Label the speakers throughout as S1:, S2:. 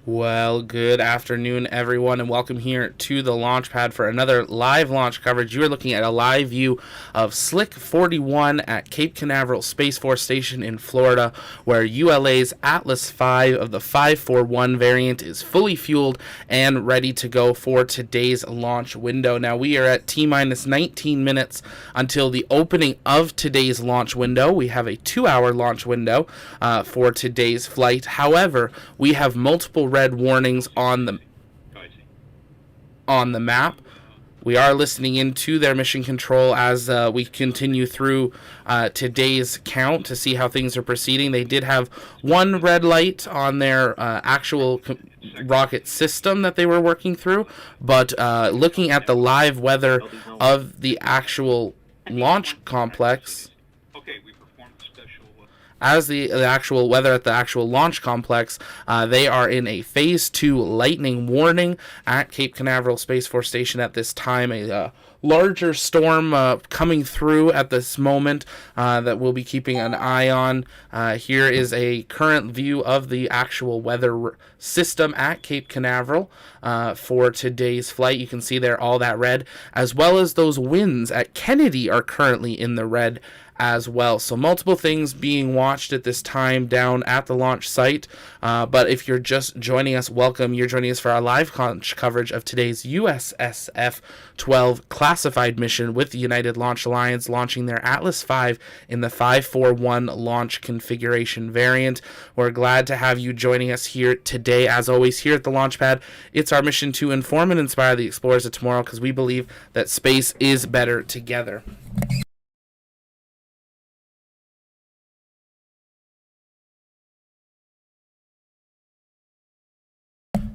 S1: Well, good afternoon, everyone, and welcome here to the launch pad for another live launch coverage. You are looking at a live view of Slick 41 at Cape Canaveral Space Force Station in Florida, where ULA's Atlas V of the 541 variant is fully fueled and ready to go for today's launch window. Now, we are at T-minus 19 minutes until the opening of today's launch window. We have a 2-hour launch window for today's flight. However, we have multiple red warnings on the map. We are listening into their mission control as we continue through today's count to see how things are proceeding. They did have one red light on their actual rocket system that they were working through, but looking at the live weather of the actual launch complex, as the actual weather at the actual launch complex, they are in a Phase 2 lightning warning at Cape Canaveral Space Force Station at this time. A larger storm coming through at this moment that we'll be keeping an eye on. Here is a current view of the actual weather system at Cape Canaveral for today's flight. You can see there all that red, as well as those winds at Kennedy are currently in the red as well. So multiple things being watched at this time down at the launch site. But if you're just joining us, welcome. You're joining us for our live coverage of today's USSF-12 classified mission with the United Launch Alliance, launching their Atlas V in the 541 launch configuration variant. We're glad to have you joining us here today. As always, here at the launch pad, it's our mission to inform and inspire the explorers of tomorrow, because we believe that space is better together.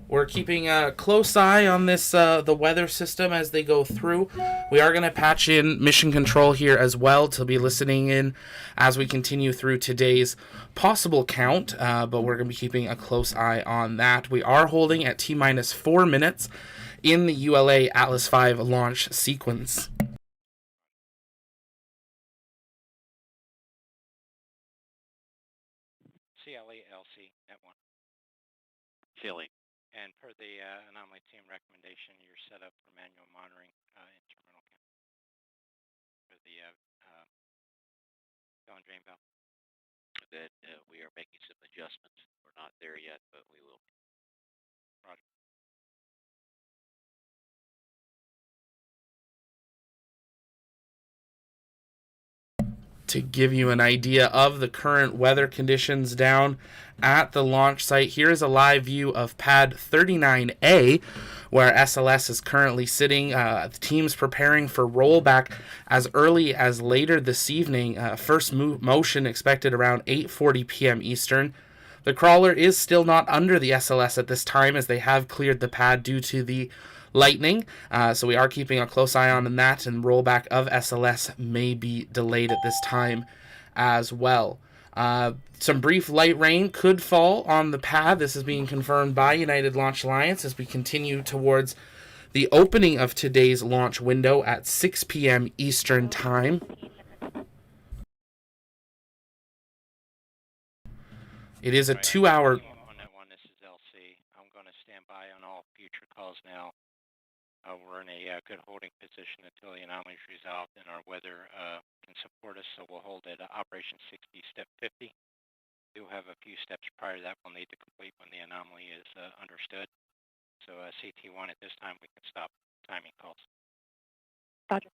S1: We're keeping a close eye on this the weather system as they go through. We are going to patch in mission control here as well to be listening in as we continue through today's possible count, but we're going to be keeping a close eye on that. We are holding at T-minus 4 minutes in the ULA Atlas V launch sequence.
S2: CLE-LC at 1. Philly. And per the anomaly team recommendation, you're set up for manual monitoring in terminal for the fill and drain valve. That we are making some adjustments. We're not there yet, but we will. Roger.
S1: To give you an idea of the current weather conditions down at the launch site, here is a live view of pad 39A, where SLS is currently sitting. The team's preparing for rollback as early as later this evening. First motion expected around 8:40 p.m. Eastern. The crawler is still not under the SLS at this time, as they have cleared the pad due to the lightning, so we are keeping a close eye on that, and rollback of SLS may be delayed at this time as well. Some brief light rain could fall on the pad. This is being confirmed by United Launch Alliance as we continue towards the opening of today's launch window at 6 p.m. Eastern Time. It is a 2-hour...
S2: On that one, this is LC. I'm going to stand by on all future calls now. We're in a good holding position until the anomaly is resolved and our weather can support us, so we'll hold at Operation 60, Step 50. We do have a few steps prior to that we'll need to complete when the anomaly is understood. So CT1 at this time, we can stop timing calls.
S3: Roger.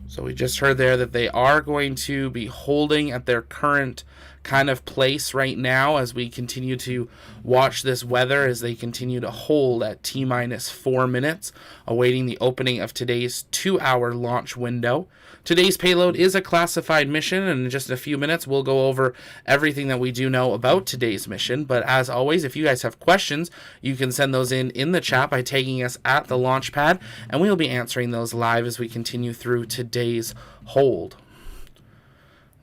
S1: So we just heard there that they are going to be holding at their current kind of place right now as we continue to watch this weather, as they continue to hold at T-minus 4 minutes, awaiting the opening of today's 2-hour launch window. Today's payload is a classified mission, and in just a few minutes we'll go over everything that we do know about today's mission. But as always, if you guys have questions, you can send those in the chat by tagging us at the launch pad, and we'll be answering those live as we continue through today's hold.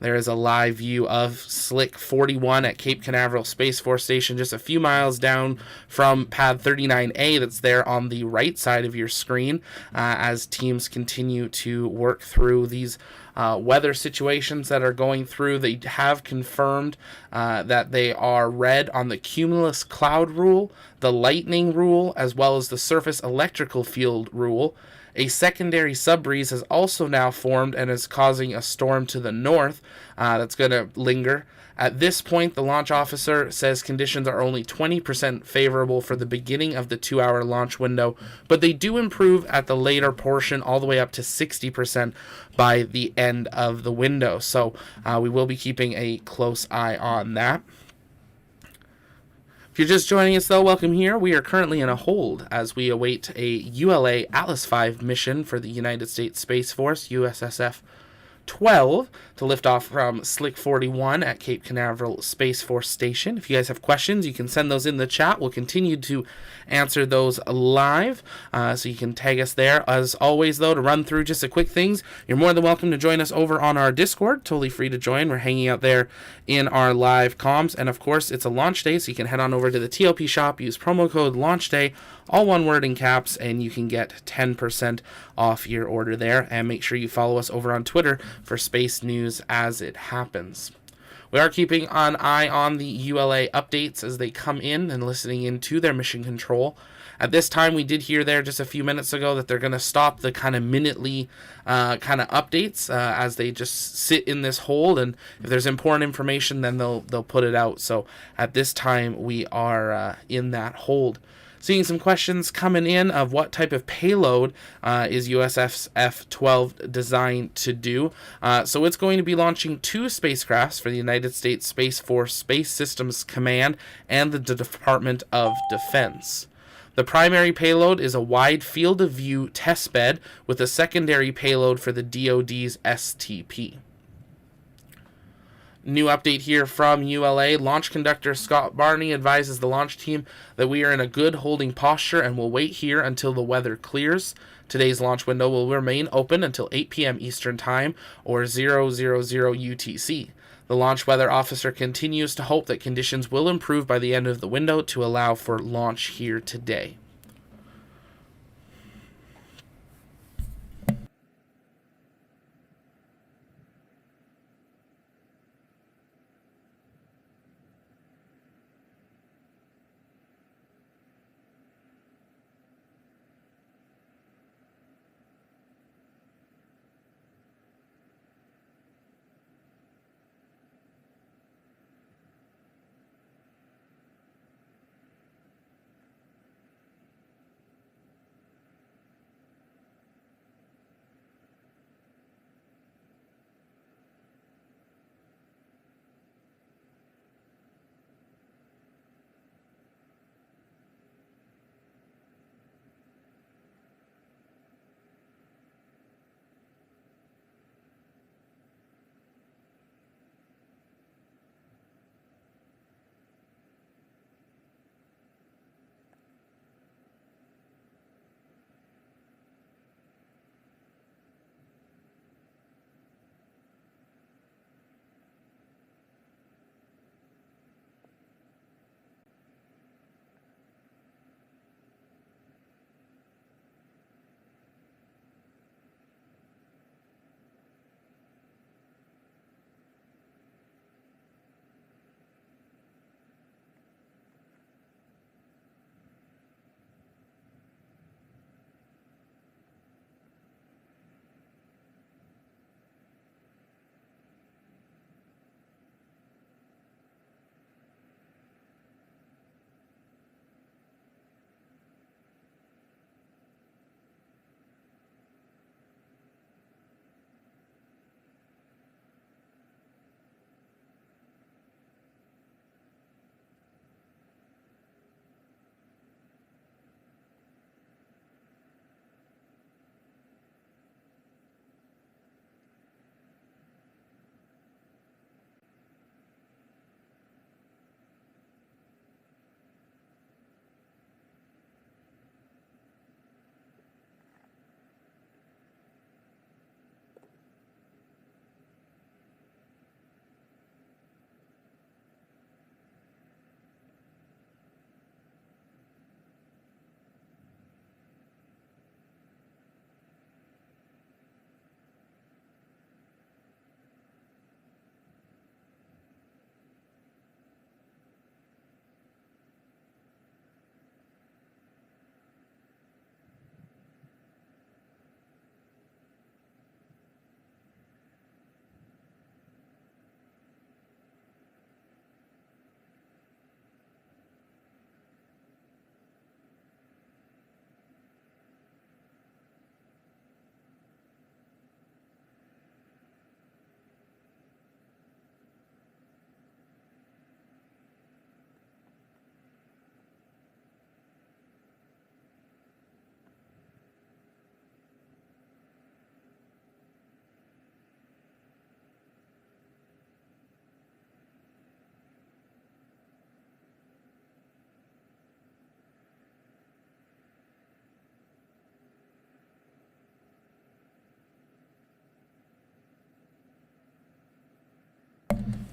S1: There is a live view of Slick 41 at Cape Canaveral Space Force Station, just a few miles down from Pad 39A that's there on the right side of your screen, as teams continue to work through these weather situations that are going through. They have confirmed that they are red on the cumulus cloud rule, the lightning rule, as well as the surface electrical field rule. A secondary subbreeze has also now formed and is causing a storm to the north that's going to linger. At this point, the launch officer says conditions are only 20% favorable for the beginning of the 2-hour launch window, but they do improve at the later portion all the way up to 60% by the end of the window. So we will be keeping a close eye on that. If you're just joining us, though, welcome here. We are currently in a hold as we await a ULA Atlas V mission for the United States Space Force, USSF-12, to lift off from Slick 41 at Cape Canaveral Space Force Station. If you guys have questions, you can send those in the chat. We'll continue to answer those live, so you can tag us there. As always, though, to run through just a quick things, you're more than welcome to join us over on our Discord. Totally free to join. We're hanging out there in our live comms, and of course, it's a launch day, so you can head on over to the TLP shop, use promo code LAUNCHDAY, all one word in caps, and you can get 10% off your order there. And make sure you follow us over on Twitter for space news as it happens. We are keeping an eye on the ULA updates as they come in and listening into their mission control. At this time, we did hear there just a few minutes ago that they're going to stop the kind of minutely kind of updates as they just sit in this hold, and if there's important information, then they'll put it out. So at this time, we are in that hold. Seeing some questions coming in of what type of payload is USSF-12 designed to do. So it's going to be launching 2 spacecrafts for the United States Space Force Space Systems Command and the Department of Defense. The primary payload is a wide field of view testbed with a secondary payload for the DoD's STP. New update here from ULA. Launch conductor Scott Barney advises the launch team that we are in a good holding posture and will wait here until the weather clears. Today's launch window will remain open until 8 p.m. Eastern Time or 000 UTC. The launch weather officer continues to hope that conditions will improve by the end of the window to allow for launch here today.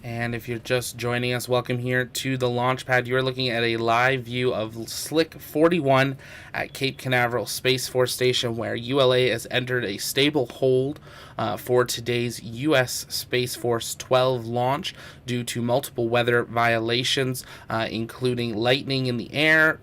S1: And if you're just joining us, welcome here to the launch pad. You're looking at a live view of Slick 41 at Cape Canaveral Space Force Station, where ULA has entered a stable hold for today's US Space Force 12 launch due to multiple weather violations, including lightning in the air,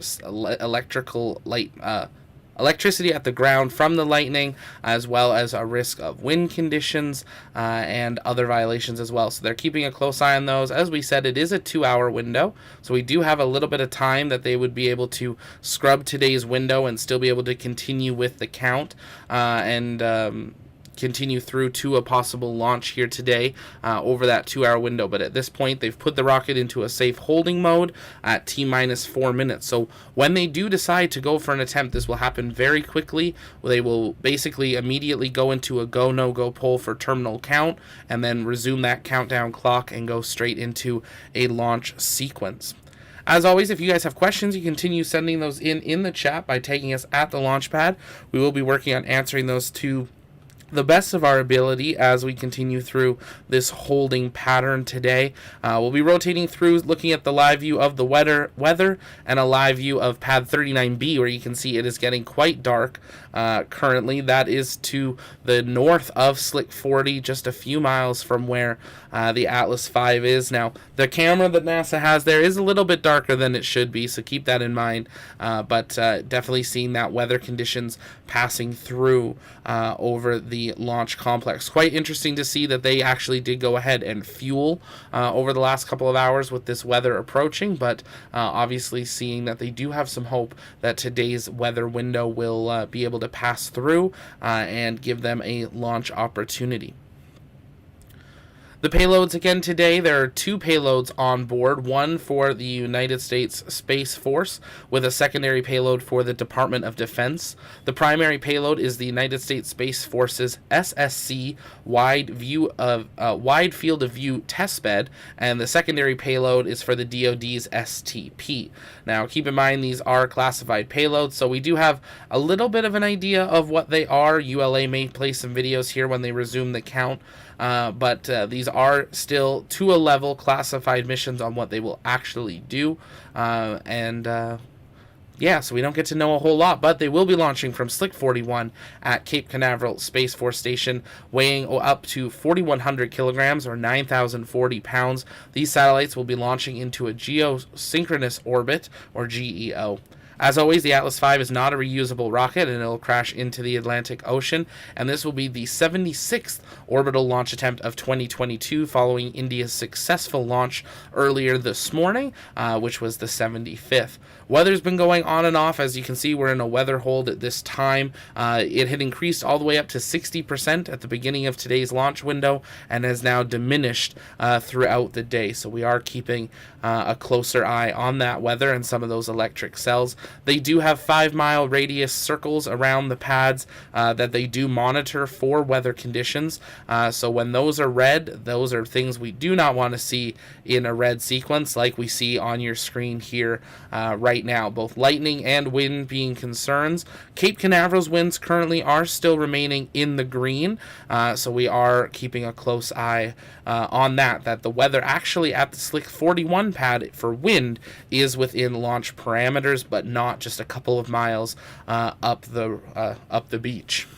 S1: electricity at the ground from the lightning, as well as a risk of wind conditions and other violations as well. So they're keeping a close eye on those. As we said, it is a 2-hour window, so we do have a little bit of time that they would be able to scrub today's window and still be able to continue with the count and continue through to a possible launch here today over that 2-hour window. But at this point, they've put the rocket into a safe holding mode at T-minus 4 minutes. So when they do decide to go for an attempt, this will happen very quickly. They will basically immediately go into a go, no-go poll for terminal count and then resume that countdown clock and go straight into a launch sequence. As always, if you guys have questions, you continue sending those in the chat by tagging us at the launch pad. We will be working on answering those to the best of our ability as we continue through this holding pattern today. We'll be rotating through, looking at the live view of the weather and a live view of pad 39B, where you can see it is getting quite dark currently. That is to the north of Slick 40, just a few miles from where the Atlas V is. Now, the camera that NASA has there is a little bit darker than it should be, so keep that in mind. But definitely seeing that weather conditions passing through over the launch complex. Quite interesting to see that they actually did go ahead and fuel over the last couple of hours with this weather approaching, but obviously seeing that they do have some hope that today's weather window will be able to pass through and give them a launch opportunity. The payloads again today, there are 2 payloads on board, one for the United States Space Force with a secondary payload for the Department of Defense. The primary payload is the United States Space Force's SSC Wide Field of View testbed, and the secondary payload is for the DoD's STP. Now keep in mind these are classified payloads, so we do have a little bit of an idea of what they are. ULA may play some videos here when they resume the count. But these are still to a level classified missions on what they will actually do. Yeah, so we don't get to know a whole lot, but they will be launching from Slick 41 at Cape Canaveral Space Force Station, weighing up to 4,100 kilograms or 9,040 pounds. These satellites will be launching into a geosynchronous orbit, or GEO. As always, the Atlas V is not a reusable rocket, and it will crash into the Atlantic Ocean, and this will be the 76th orbital launch attempt of 2022, following India's successful launch earlier this morning, which was the 75th. Weather's been going on and off. As you can see, we're in a weather hold at this time. It had increased all the way up to 60% at the beginning of today's launch window and has now diminished throughout the day. So we are keeping a closer eye on that weather and some of those electric cells. They do have 5-mile radius circles around the pads that they do monitor for weather conditions. So when those are red, those are things we do not want to see in a red sequence like we see on your screen here right now. Both lightning and wind being concerns. Cape Canaveral's winds currently are still remaining in the green, so we are keeping a close eye on that the weather actually at the Slick 41 pad for wind is within launch parameters, but not just a couple of miles up the beach.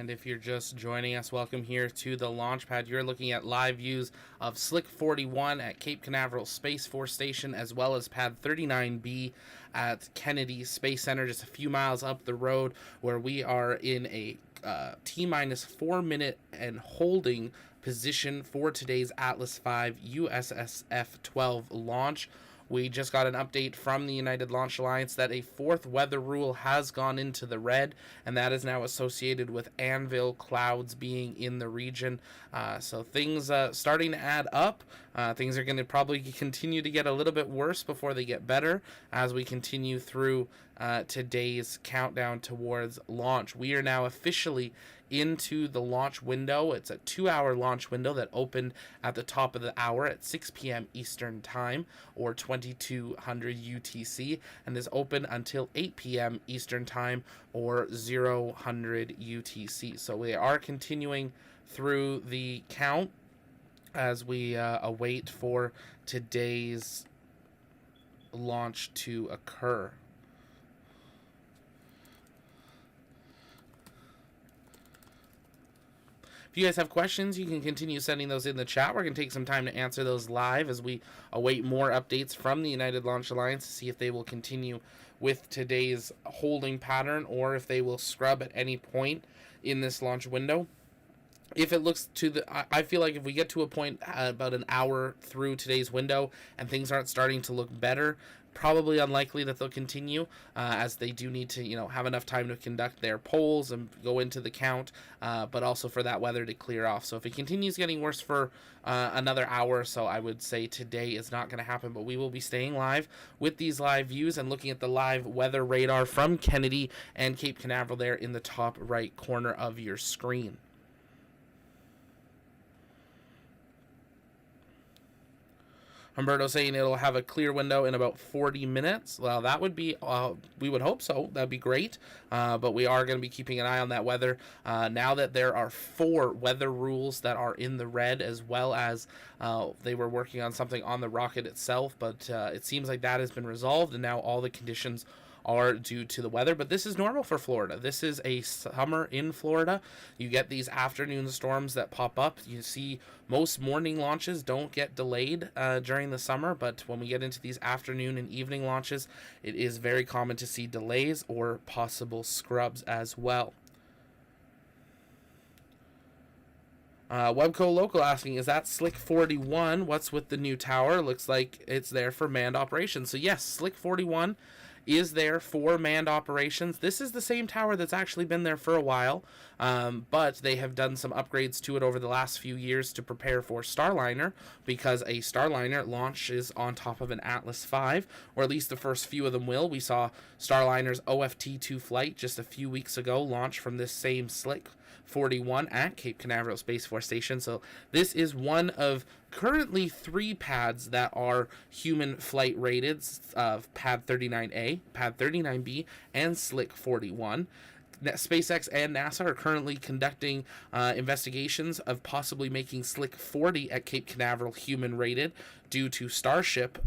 S1: And if you're just joining us, welcome here to the launch pad. You're looking at live views of Slick 41 at Cape Canaveral Space Force Station, as well as Pad 39B at Kennedy Space Center, just a few miles up the road, where we are in a T-minus 4 minute and holding position for today's Atlas V USSF-12 launch. We just got an update from the United Launch Alliance that a fourth weather rule has gone into the red, and that is now associated with anvil clouds being in the region. So things starting to add up. Things are going to probably continue to get a little bit worse before they get better as we continue through today's countdown towards launch. We are now officially into the launch window. It's a 2-hour launch window that opened at the top of the hour at 6 p.m. Eastern Time, or 2200 UTC, and is open until 8 p.m. Eastern Time, or 0000 UTC. So we are continuing through the count as we await for today's launch to occur. If you guys have questions, you can continue sending those in the chat. We're going to take some time to answer those live as we await more updates from the United Launch Alliance to see if they will continue with today's holding pattern or if they will scrub at any point in this launch window. If it looks to I feel like if we get to a point about an hour through today's window and things aren't starting to look better, probably unlikely that they'll continue, as they do need to, have enough time to conduct their polls and go into the count, but also for that weather to clear off. So if it continues getting worse for another hour or so, I would say today is not going to happen, but we will be staying live with these live views and looking at the live weather radar from Kennedy and Cape Canaveral there in the top right corner of your screen. Humberto saying it'll have a clear window in about 40 minutes. Well, that would be, we would hope so. That'd be great. But we are going to be keeping an eye on that weather. Now that there are 4 weather rules that are in the red, as well as they were working on something on the rocket itself. But it seems like that has been resolved, and now all the conditions are due to the weather. But this is normal for Florida. This is a summer in Florida. You get these afternoon storms that pop up. You see most morning launches don't get delayed during the summer, but when we get into these afternoon and evening launches, it is very common to see delays or possible scrubs as well. Webco Local asking, is that Slick 41? What's with the new tower? Looks like it's there for manned operations. So yes, Slick 41 is there for manned operations. This is the same tower that's actually been there for a while, but they have done some upgrades to it over the last few years to prepare for Starliner, because a Starliner launches on top of an Atlas V, or at least the first few of them will. We saw Starliner's OFT-2 flight just a few weeks ago launch from this same Slick 41 at Cape Canaveral Space Force Station. So this is one of currently 3 pads that are human flight rated, Pad 39A, Pad 39B, and Slick 41. SpaceX and NASA are currently conducting investigations of possibly making Slick 40 at Cape Canaveral human rated due to Starship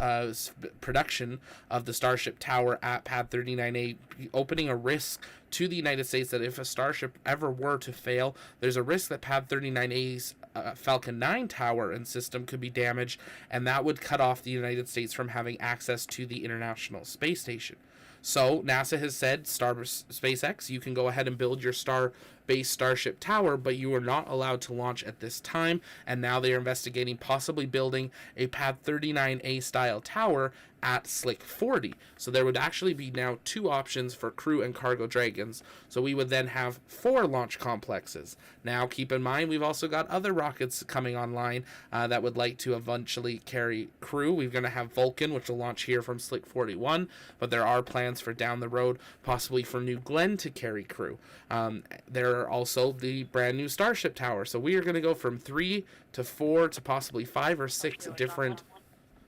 S1: production of the Starship Tower at Pad 39A, opening a risk to the United States that if a Starship ever were to fail, there's a risk that Pad 39A's Falcon 9 tower and system could be damaged, and that would cut off the United States from having access to the International Space Station. So NASA has said, SpaceX, you can go ahead and build your Star-based Starship Tower, but you are not allowed to launch at this time. And now they are investigating possibly building a Pad 39A style tower at Slick 40. So there would actually be now 2 options for Crew and Cargo Dragons. So we would then have 4 launch complexes. Now keep in mind, we've also got other rockets coming online that would like to eventually carry crew. We're going to have Vulcan, which will launch here from Slick 41, but there are plans for down the road, possibly for New Glenn to carry crew. There are also the brand new Starship Tower. So we are going to go from 3 to 4 to possibly 5 or 6 different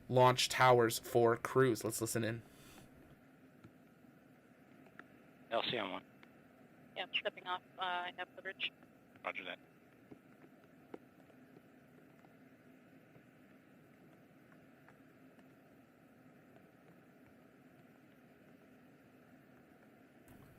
S1: launch towers for crews. Let's listen in.
S2: LC on 1.
S3: Yeah, I'm stepping off. I have the bridge.
S2: Roger that.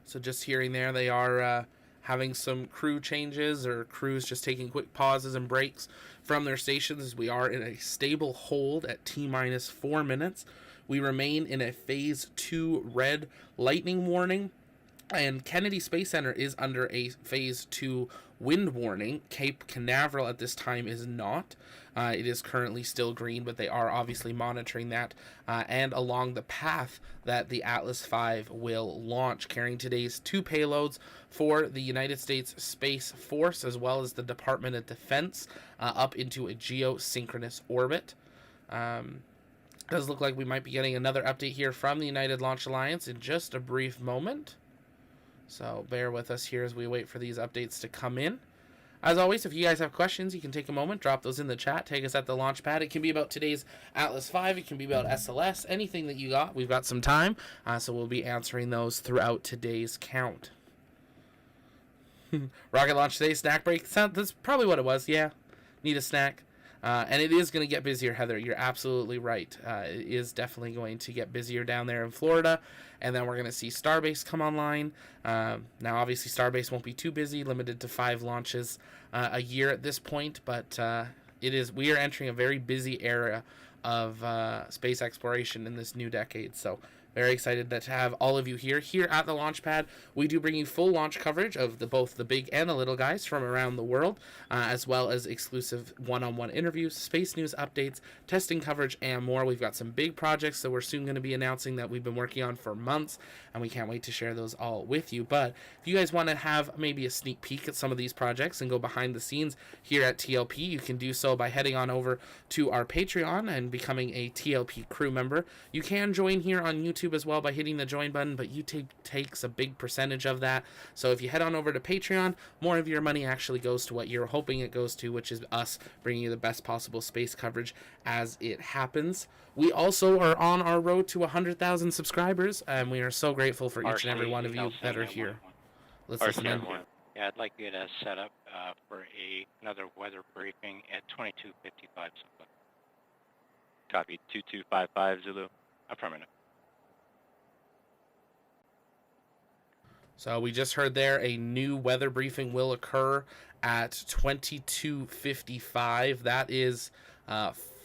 S1: So just hearing there, they are having some crew changes or crews just taking quick pauses and breaks from their stations as we are in a stable hold at T-minus 4 minutes. We remain in a Phase 2 red lightning warning, and Kennedy Space Center is under a Phase 2 wind warning. Cape Canaveral at this time is not. It is currently still green, but they are obviously monitoring that. And along the path that the Atlas V will launch, carrying today's 2 payloads for the United States Space Force, as well as the Department of Defense, up into a geosynchronous orbit. Does look like we might be getting another update here from the United Launch Alliance in just a brief moment. So bear with us here as we wait for these updates to come in. As always, if you guys have questions, you can take a moment, drop those in the chat, take us at the launch pad. It can be about today's Atlas V, it can be about SLS, anything that you got. We've got some time, so we'll be answering those throughout today's count. Rocket launch today, snack break. That's probably what it was, yeah. Need a snack. And it is going to get busier, Heather. You're absolutely right. It is definitely going to get busier down there in Florida. And then we're going to see Starbase come online. Now, obviously, Starbase won't be too busy, limited to 5 launches a year at this point. But we are entering a very busy era of space exploration in this new decade. So very excited to have all of you here at the launch pad. We do bring you full launch coverage of both the big and the little guys from around the world, as well as exclusive one-on-one interviews, space news updates, testing coverage, and more. We've got some big projects that we're soon going to be announcing that we've been working on for months, and we can't wait to share those all with you. But if you guys want to have maybe a sneak peek at some of these projects and go behind the scenes here at TLP, you can do so by heading on over to our Patreon and becoming a TLP crew member. You can join here on YouTube as well by hitting the join button, but YouTube takes a big percentage of that. So if you head on over to Patreon, more of your money actually goes to what you're hoping it goes to, which is us bringing you the best possible space coverage as it happens. We also are on our road to 100,000 subscribers, and we are so grateful for each and every one of you that are here. Let's listen in.
S2: Yeah, I'd like you to set up for another weather briefing at 22:55.
S4: Copy, 2255 Zulu. Affirmative.
S1: So we just heard there a new weather briefing will occur at 22:55. That is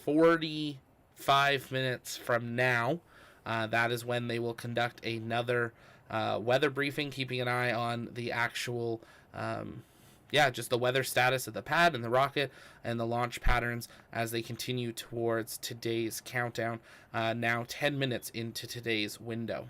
S1: 45 minutes from now. That is when they will conduct another weather briefing, keeping an eye on the actual, just the weather status of the pad and the rocket and the launch patterns as they continue towards today's countdown, now 10 minutes into today's window.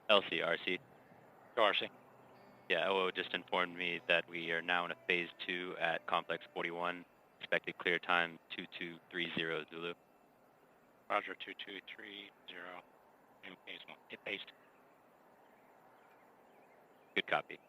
S4: LCRC.
S2: Go, RC.
S4: Yeah, OO just informed me that we are now in a phase 2 at Complex 41. Expected clear time 2230 Zulu.
S2: Roger, 2230. In phase one. Hit paste.
S4: Good copy.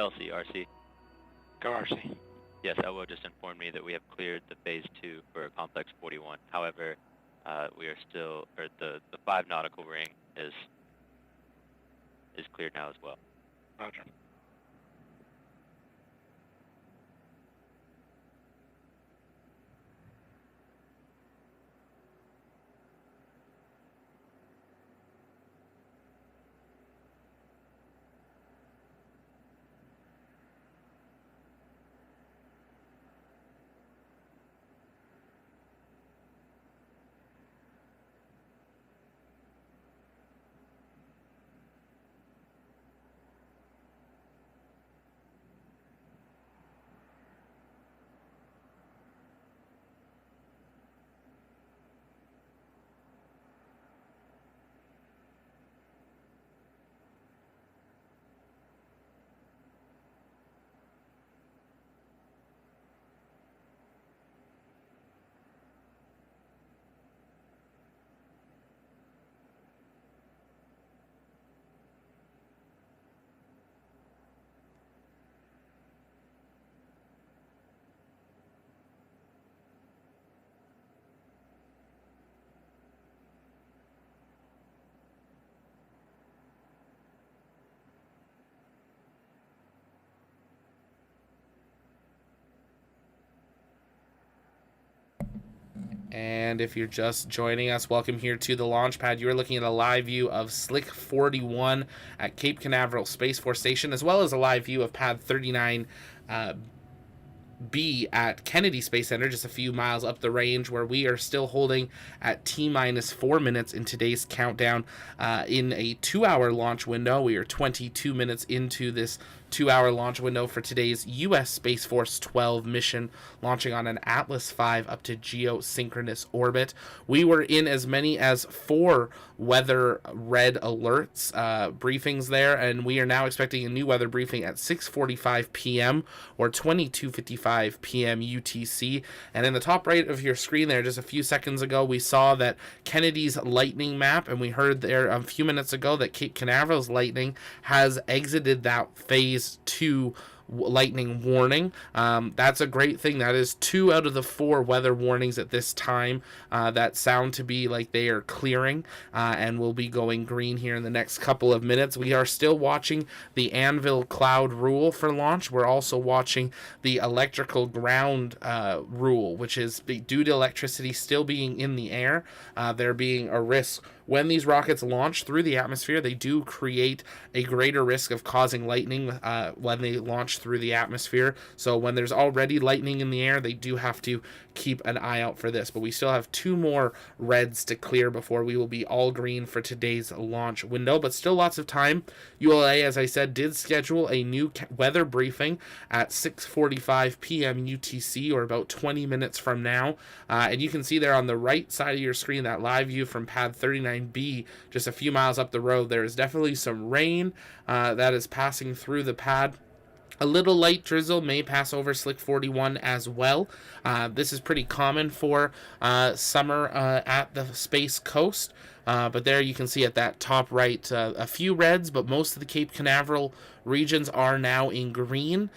S4: LCRC.
S2: Go RC.
S4: Yes, LO just informed me that we have cleared the phase 2 for complex 41. However, we are still, or the 5 nautical ring is cleared now as well.
S2: Roger.
S1: And if you're just joining us, welcome here to the launch pad. You're looking at a live view of Slick 41 at Cape Canaveral Space Force Station, as well as a live view of Pad 39 B at Kennedy Space Center, just a few miles up the range, where we are still holding at T-minus 4 minutes in today's countdown in a 2-hour launch window. We are 22 minutes into this 2-hour launch window for today's U.S. Space Force 12 mission, launching on an Atlas V up to geosynchronous orbit. We were in as many as 4 weather red alerts briefings there, and we are now expecting a new weather briefing at 6:45 p.m. or 22:55 p.m. UTC. And in the top right of your screen there, just a few seconds ago, we saw that Kennedy's lightning map, and we heard there a few minutes ago that Cape Canaveral's lightning has exited that phase 2 lightning warning. That's a great thing. That is 2 out of the 4 weather warnings at this time that sound to be like they are clearing and will be going green here in the next couple of minutes. We are still watching the anvil cloud rule for launch. We're also watching the electrical ground rule, which is due to electricity still being in the air, there being a risk. When these rockets launch through the atmosphere, they do create a greater risk of causing lightning when they launch through the atmosphere. So when there's already lightning in the air, they do have to keep an eye out for this. But we still have 2 more reds to clear before we will be all green for today's launch window. But still lots of time. ULA, as I said, did schedule a new weather briefing at 6:45 p.m. UTC, or about 20 minutes from now. And you can see there on the right side of your screen that live view from Pad 39B, just a few miles up the road. There is definitely some rain that is passing through the pad. A little light drizzle may pass over Slick 41 as well. This is pretty common for summer at the Space Coast. But there you can see at that top right a few reds, but most of the Cape Canaveral regions are now in green.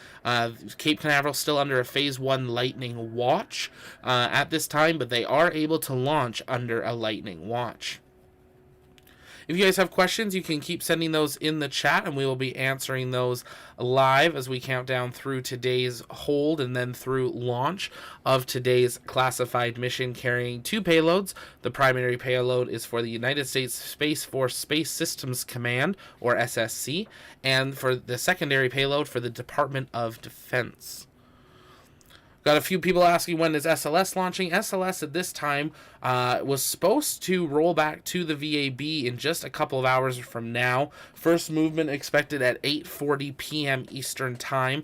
S1: Cape Canaveral still under a Phase 1 lightning watch at this time, but they are able to launch under a lightning watch. If you guys have questions, you can keep sending those in the chat, and we will be answering those live as we count down through today's hold and then through launch of today's classified mission carrying 2 payloads. The primary payload is for the United States Space Force Space Systems Command, or SSC, and for the secondary payload for the Department of Defense. Got a few people asking when is SLS launching. SLS at this time was supposed to roll back to the VAB in just a couple of hours from now. First movement expected at 8:40 p.m. Eastern Time.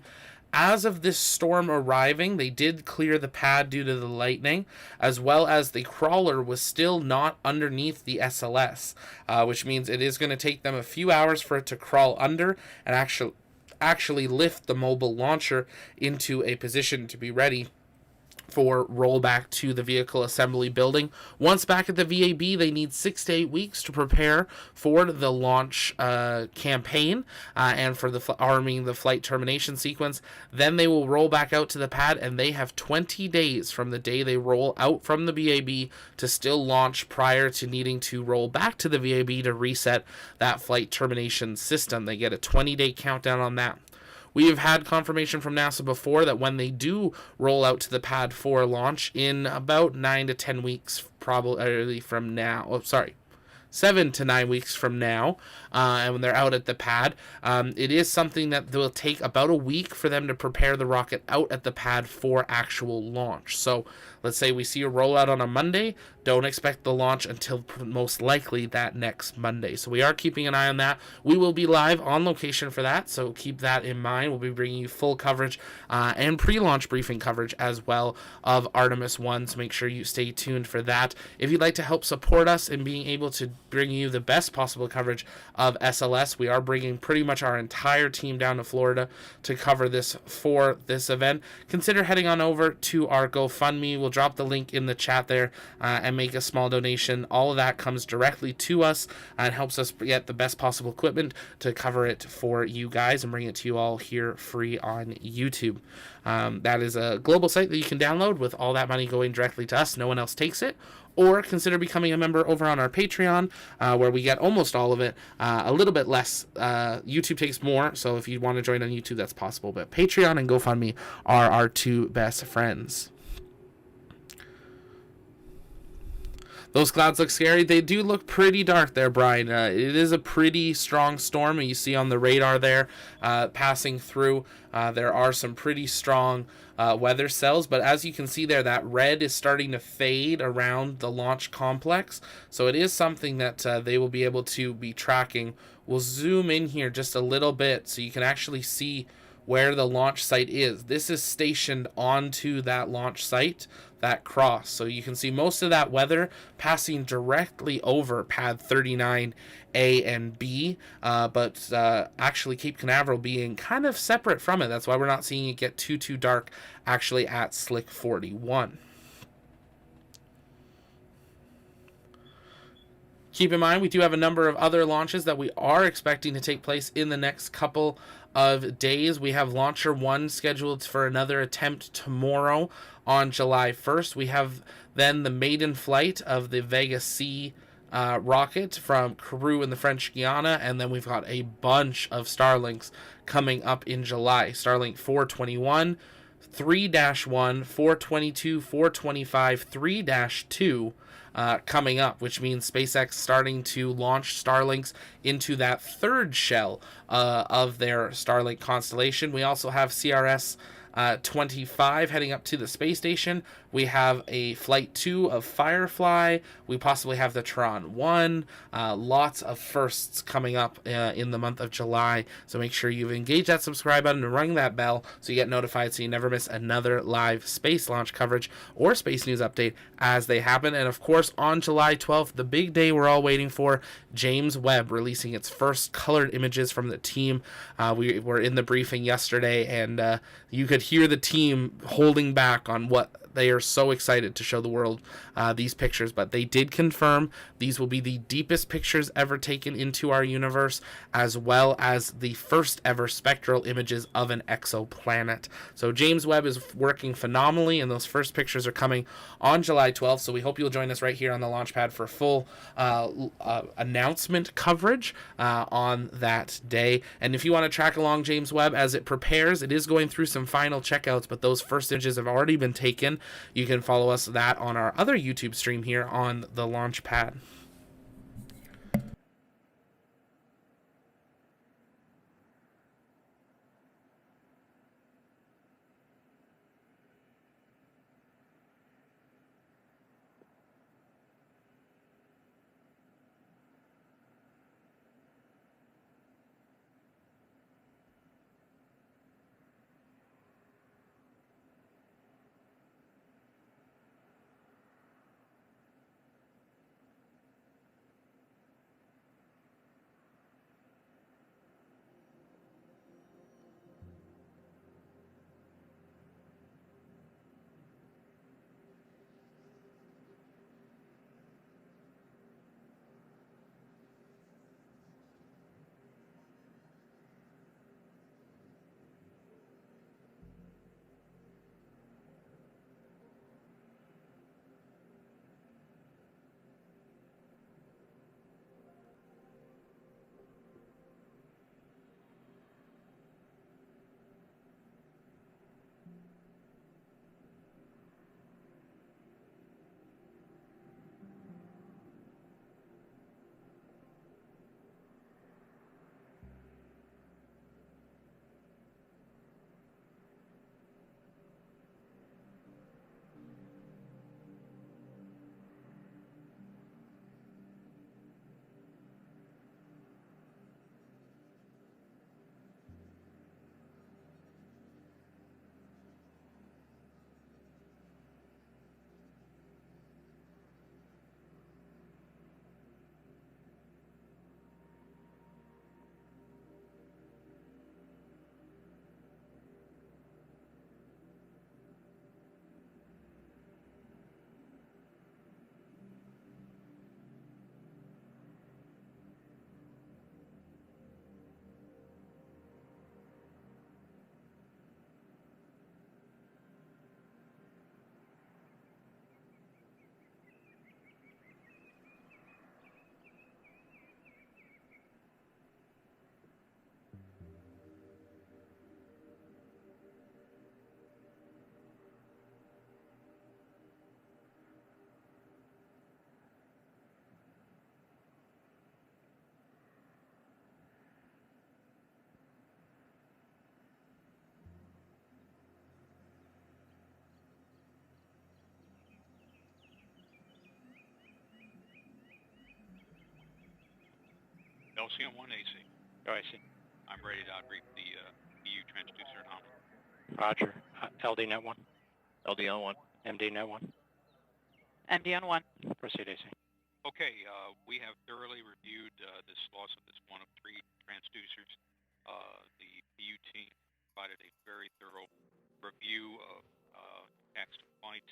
S1: As of this storm arriving, they did clear the pad due to the lightning, as well as the crawler was still not underneath the SLS, which means it is going to take them a few hours for it to crawl under and actually lift the mobile launcher into a position to be ready for rollback to the vehicle assembly building. Once back at the VAB, they need 6 to 8 weeks to prepare for the launch campaign and for arming the flight termination sequence. Then they will roll back out to the pad, and they have 20 days from the day they roll out from the VAB to still launch prior to needing to roll back to the VAB to reset that flight termination system. They get a 20-day countdown on that. We have had confirmation from NASA before that when they do roll out to the pad for launch in about 9 to 10 weeks, probably from now. 7 to 9 weeks from now, and when they're out at the pad, it is something that will take about a week for them to prepare the rocket out at the pad for actual launch. So let's say we see a rollout on a Monday, don't expect the launch until most likely that next Monday. So we are keeping an eye on that. We will be live on location for that, so keep that in mind. We'll be bringing you full coverage and pre-launch briefing coverage as well of Artemis 1, so make sure you stay tuned for that. If you'd like to help support us in being able to bring you the best possible coverage of SLS, we are bringing pretty much our entire team down to Florida to cover this for this event. Consider heading on over to our GoFundMe. We'll drop the link in the chat there and make a small donation. All of that comes directly to us and helps us get the best possible equipment to cover it for you guys and bring it to you all here free on YouTube. That is a global site that you can download with all that money going directly to us. No one else takes it. Or consider becoming a member over on our Patreon, where we get almost all of it, a little bit less. YouTube takes more, so if you want to join on YouTube, that's possible. But Patreon and GoFundMe are our two best friends. Those clouds look scary. They do look pretty dark there, Brian. It is a pretty strong storm, and you see on the radar there passing through. There are some pretty strong weather cells, but as you can see there, that red is starting to fade around the launch complex. So it is something that they will be able to be tracking. We'll zoom in here just a little bit so you can actually see where the launch site is. This is stationed onto that launch site, that cross. So you can see most of that weather passing directly over pad 39A and B, but actually Cape Canaveral being kind of separate from it. That's why we're not seeing it get too dark actually at Slick 41. Keep in mind, we do have a number of other launches that we are expecting to take place in the next couple of days. We have Launcher 1 scheduled for another attempt tomorrow on July 1st. We have then the maiden flight of the Vega C rocket from Kourou in the French Guiana, and then we've got a bunch of Starlinks coming up in July. Starlink 421, 3-1, 422, 425, 3-2 coming up, which means SpaceX starting to launch Starlinks into that third shell of their Starlink constellation. We also have CRS 25 heading up to the space station. We have a Flight 2 of Firefly. We possibly have the Tron 1. Lots of firsts coming up in the month of July. So make sure you've engaged that subscribe button and ring that bell so you get notified so you never miss another live space launch coverage or space news update as they happen. And of course, on July 12th, the big day we're all waiting for, James Webb releasing its first colored images from the team. We were in the briefing yesterday, and you could hear the team holding back on what they are so excited to show the world these pictures, but they did confirm these will be the deepest pictures ever taken into our universe, as well as the first ever spectral images of an exoplanet. So James Webb is working phenomenally, and those first pictures are coming on July 12th, so we hope you'll join us right here on the launch pad for full announcement coverage on that day. And if you want to track along James Webb as it prepares, it is going through some final checkouts, but those first images have already been taken. You can follow us that on our other YouTube stream here on the launch pad.
S5: LC on 1 AC.
S2: Go AC.
S5: I'm ready to outreach the EU transducer anomaly.
S2: Roger. LD net 1.
S4: LD on 1.
S2: MD net 1.
S3: MD on 1.
S2: Proceed AC.
S5: Okay, we have thoroughly reviewed this loss of this one of 3 transducers. The EU team provided a very thorough review of text flight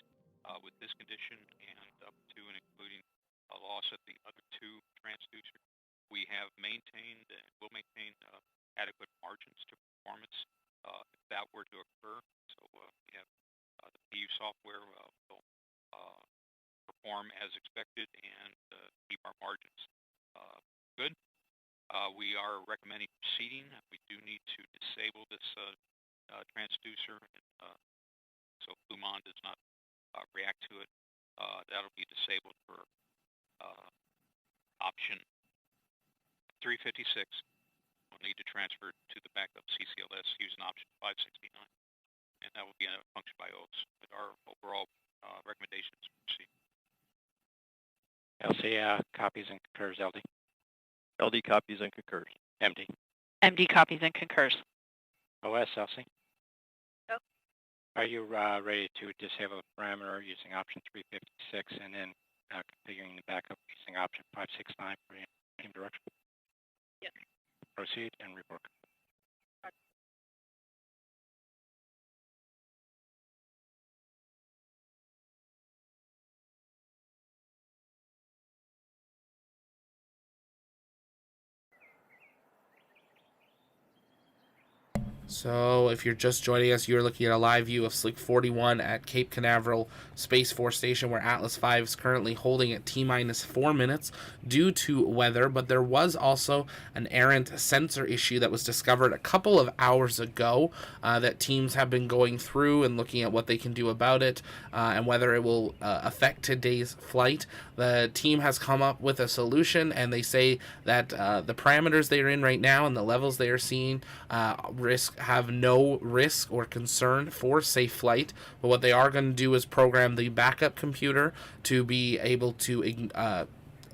S5: with this condition and up to and including a loss of the other 2 transducers. We have maintained and will maintain adequate margins to performance if that were to occur. So we have the PU software will perform as expected and keep our margins good. We are recommending proceeding. We do need to disable this transducer, so Fluman does not react to it. That'll be disabled for option 356. We'll need to transfer to the backup CCLS using option 569, and that will be a function by OS. But our overall recommendation is to proceed.
S2: LC copies and concurs. LD.
S4: LD copies and concurs.
S2: MD.
S3: MD copies and concurs.
S2: OS. LC.
S3: Go.
S2: Are you ready to disable the parameter using option 356 and then configuring the backup using option 569 for team direction?
S3: Yes.
S2: Proceed and report.
S1: So if you're just joining us, you're looking at a live view of Slick 41 at Cape Canaveral Space Force Station, where Atlas V is currently holding at T-minus 4 minutes due to weather. But there was also an errant sensor issue that was discovered a couple of hours ago that teams have been going through and looking at what they can do about it and whether it will affect today's flight. The team has come up with a solution, and they say that the parameters they are in right now and the levels they are seeing have no risk or concern for safe flight. But what they are going to do is program the backup computer to be able to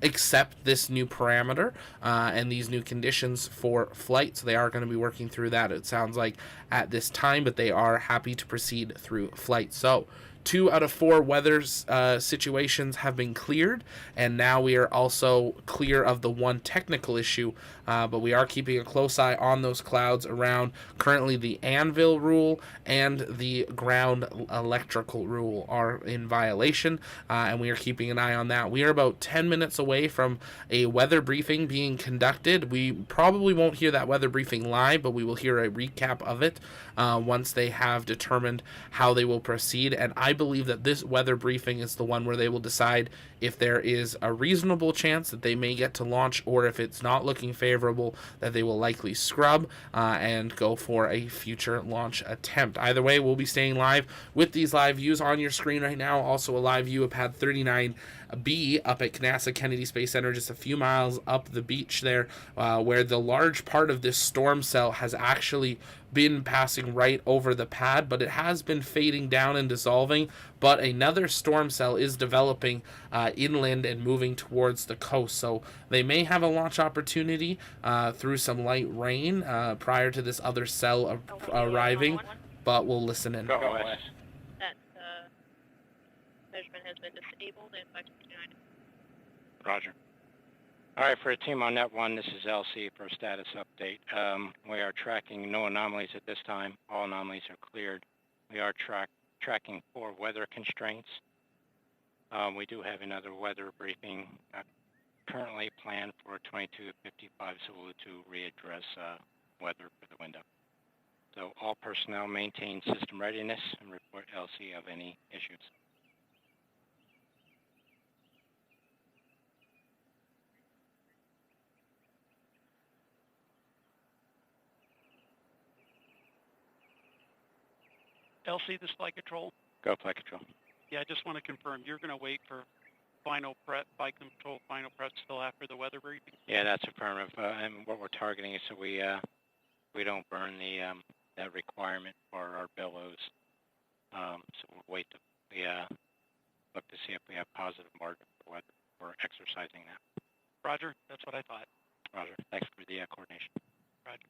S1: accept this new parameter and these new conditions for flight. So they are going to be working through that, it sounds like, at this time, but they are happy to proceed through flight. So 2 out of 4 weather situations have been cleared, and now we are also clear of the one technical issue, but we are keeping a close eye on those clouds around. Currently, the anvil rule and the ground electrical rule are in violation, and we are keeping an eye on that. We are about 10 minutes away from a weather briefing being conducted. We probably won't hear that weather briefing live, but we will hear a recap of it once they have determined how they will proceed. And I believe that this weather briefing is the one where they will decide if there is a reasonable chance that they may get to launch, or if it's not looking favorable, that they will likely scrub and go for a future launch attempt. Either way, we'll be staying live with these live views on your screen right now. Also a live view of Pad 39B up at NASA Kennedy Space Center, just a few miles up the beach there, where the large part of this storm cell has actually been passing right over the pad, but it has been fading down and dissolving. But another storm cell is developing inland and moving towards the coast, so they may have a launch opportunity through some light rain prior to this other cell arriving, but we'll listen in.
S2: Go OS.
S3: That measurement has been disabled and 569.
S2: Roger. All right, for a team on Net 1, this is LC for a status update. We are tracking no anomalies at this time. All anomalies are cleared. We are tracking 4 weather constraints. We do have another weather briefing currently planned for 22:55 Zulu to readdress weather for the window. So all personnel maintain system readiness and report LC of any issues.
S6: LC, this flight control.
S2: Go flight control.
S6: Yeah, I just want to confirm you're going to wait for final prep, flight control, final prep still after the weather briefing?
S2: Yeah, that's affirmative. And what we're targeting is so we don't burn the that requirement for our billows. So we'll wait to look to see if we have positive margin for weather for exercising that.
S6: Roger, that's what I thought.
S2: Roger. Thanks for the coordination.
S6: Roger.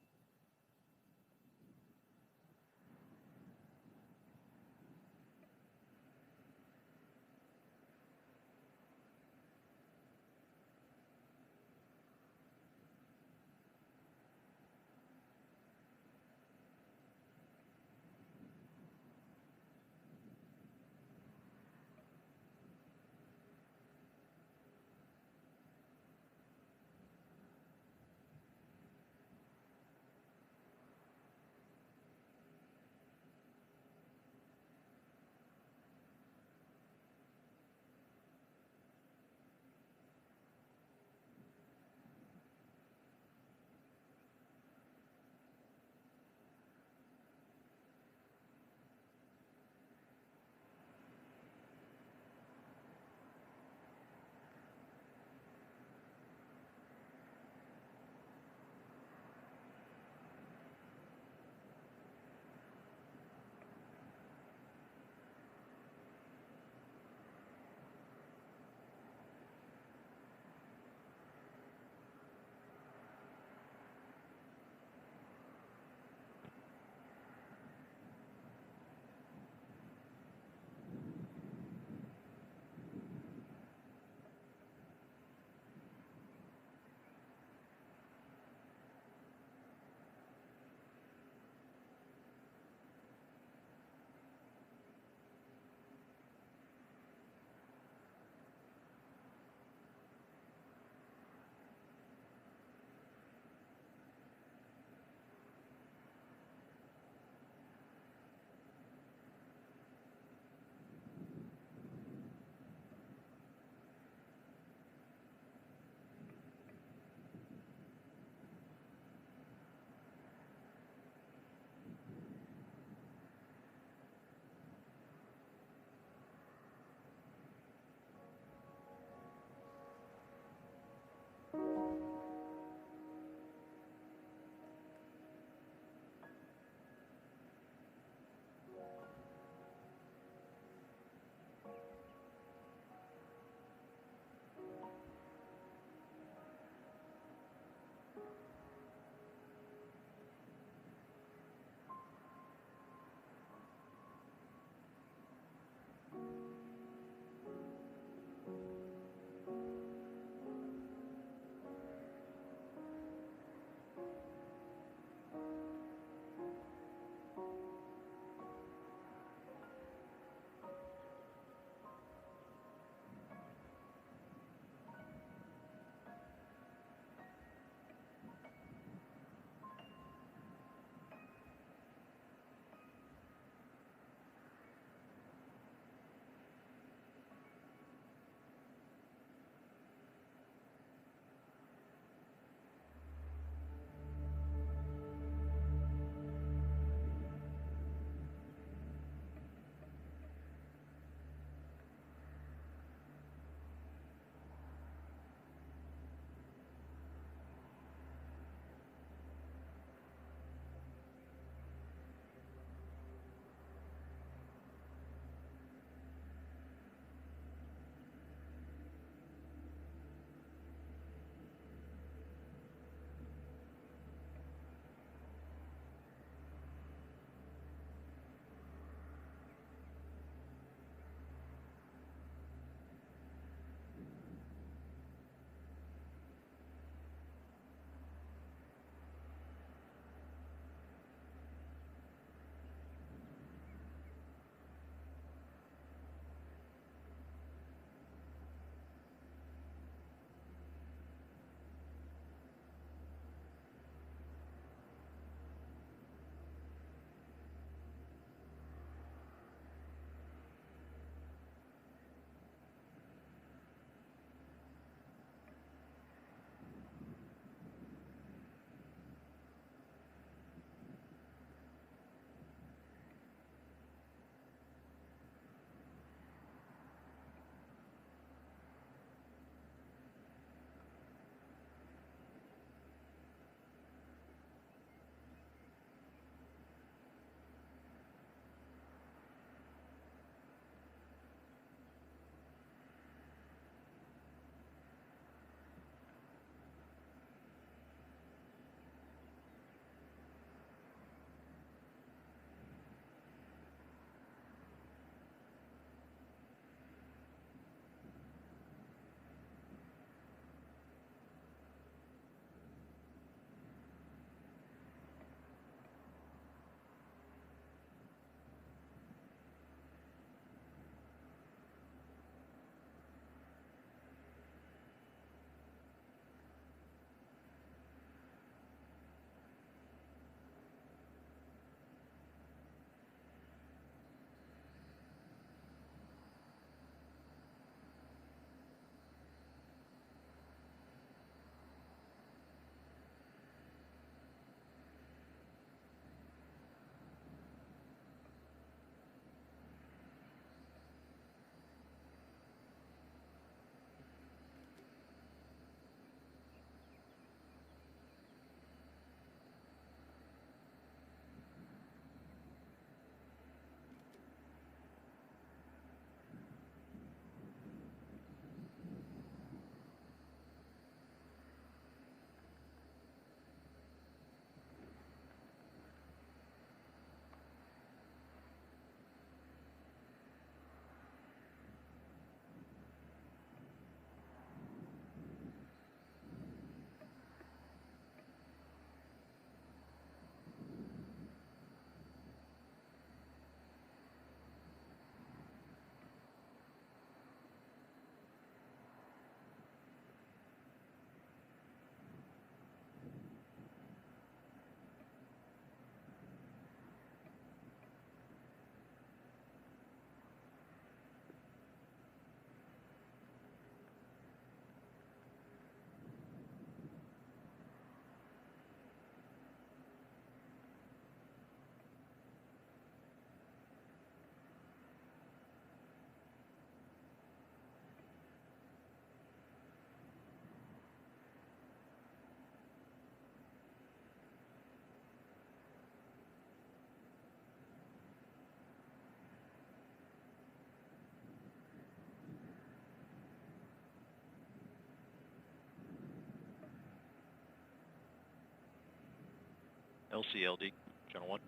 S7: LCLD, Channel 1.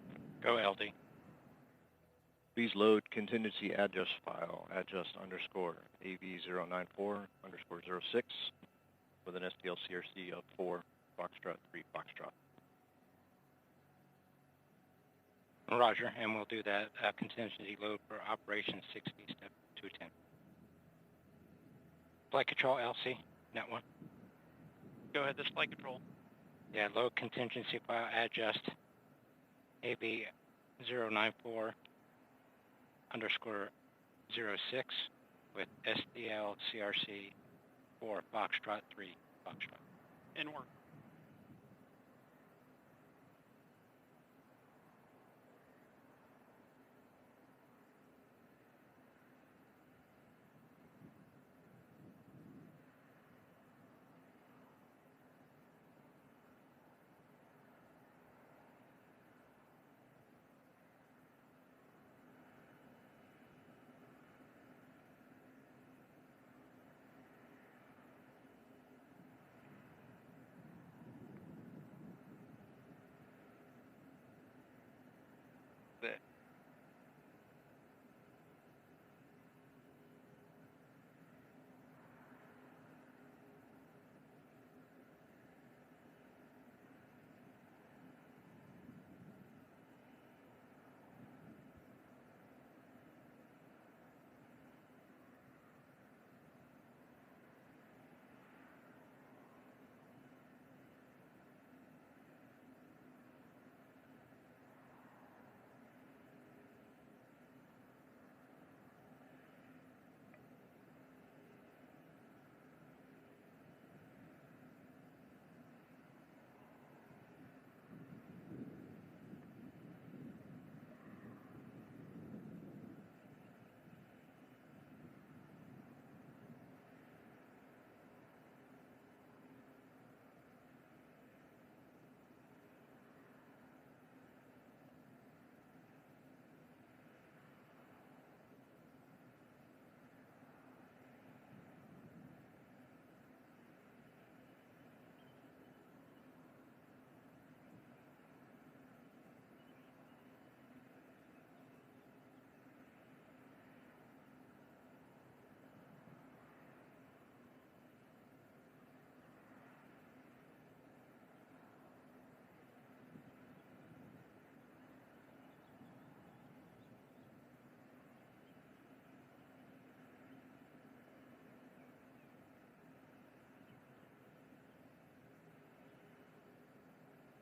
S2: Go LD.
S7: Please load contingency adjust file, adjust underscore AV094 underscore 06 with an SDLCRC of 4 Foxtrot 3 Foxtrot.
S2: Roger, and we'll do that contingency load for Operation 60, Step 210. Flight Control LC, Net 1.
S6: Go ahead, this flight control.
S2: Yeah, load contingency file, adjust AV094 underscore 06 with SDLCRC 4 Foxtrot 3 Foxtrot.
S6: In work.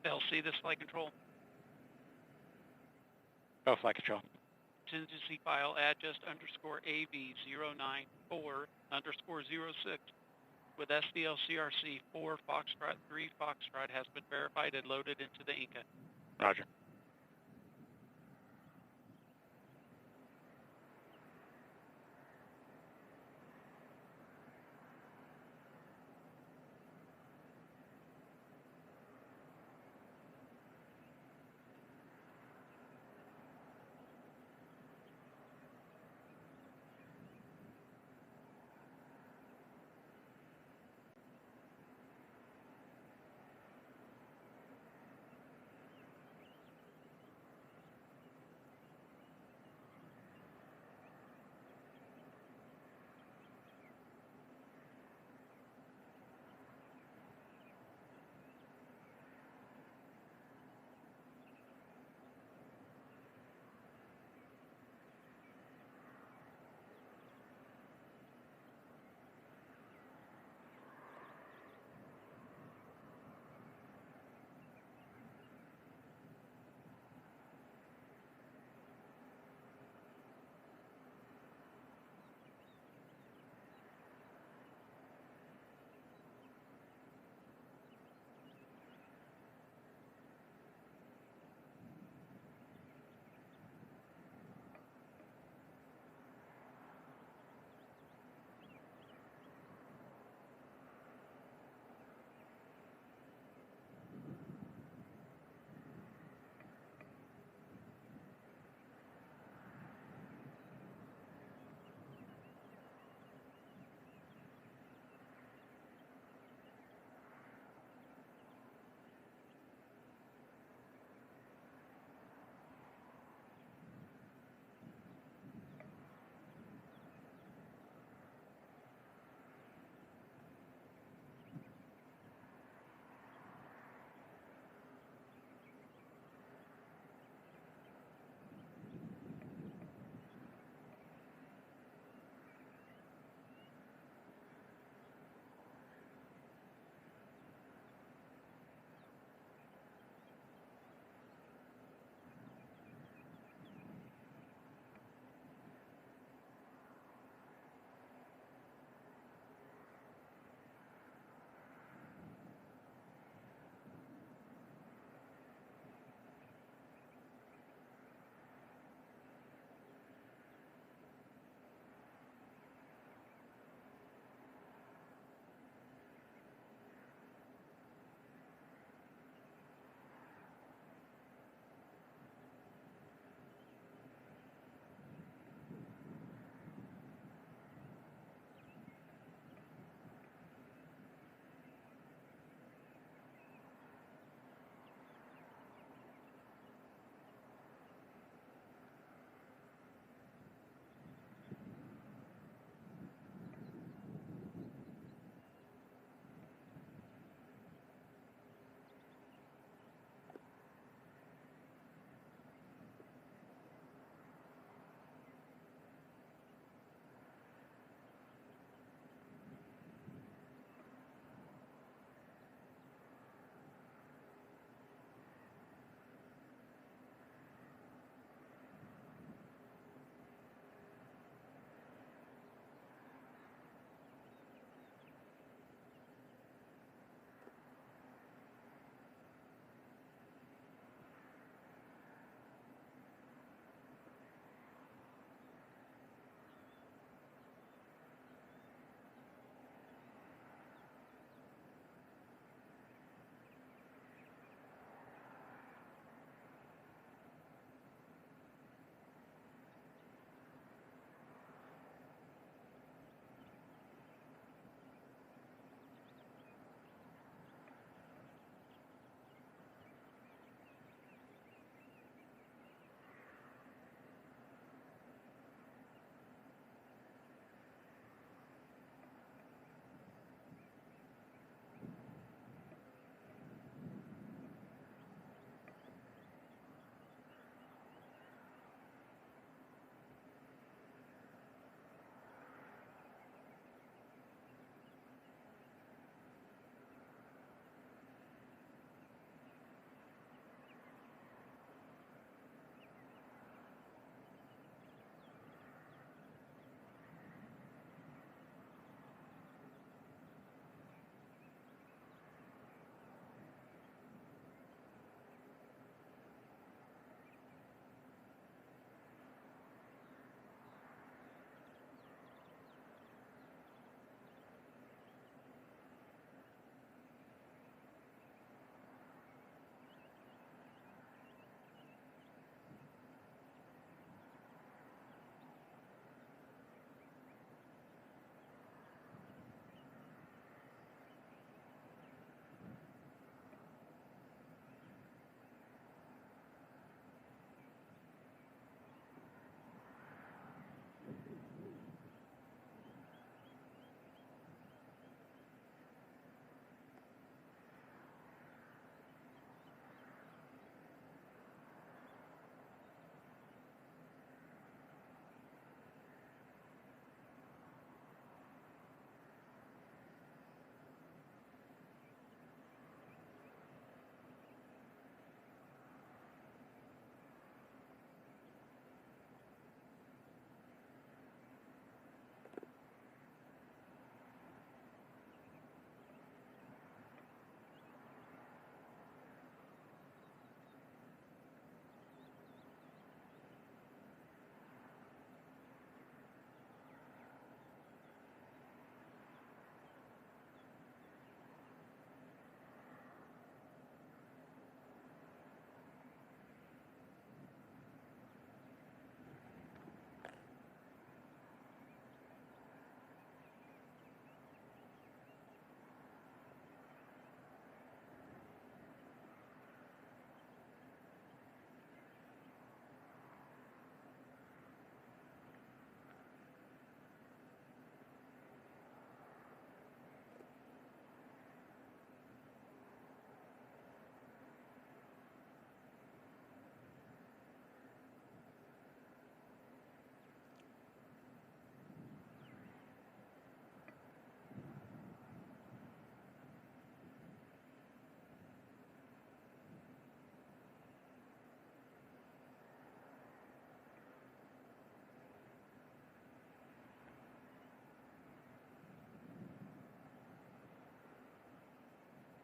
S6: LC, this flight control.
S2: Go Flight Control.
S6: Contingency file, adjust underscore AV094 underscore 06 with SDLCRC 4 Foxtrot 3 Foxtrot has been verified and loaded into the Inca.
S2: Roger.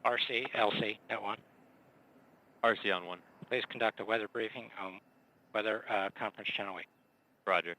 S2: RC, LC, that one.
S4: RC on 1.
S2: Please conduct a weather briefing on weather conference channel 8.
S4: Roger.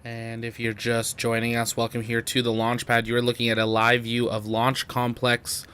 S1: And if you're just joining us, welcome here to the launch pad. You're looking at a live view of Launch Complex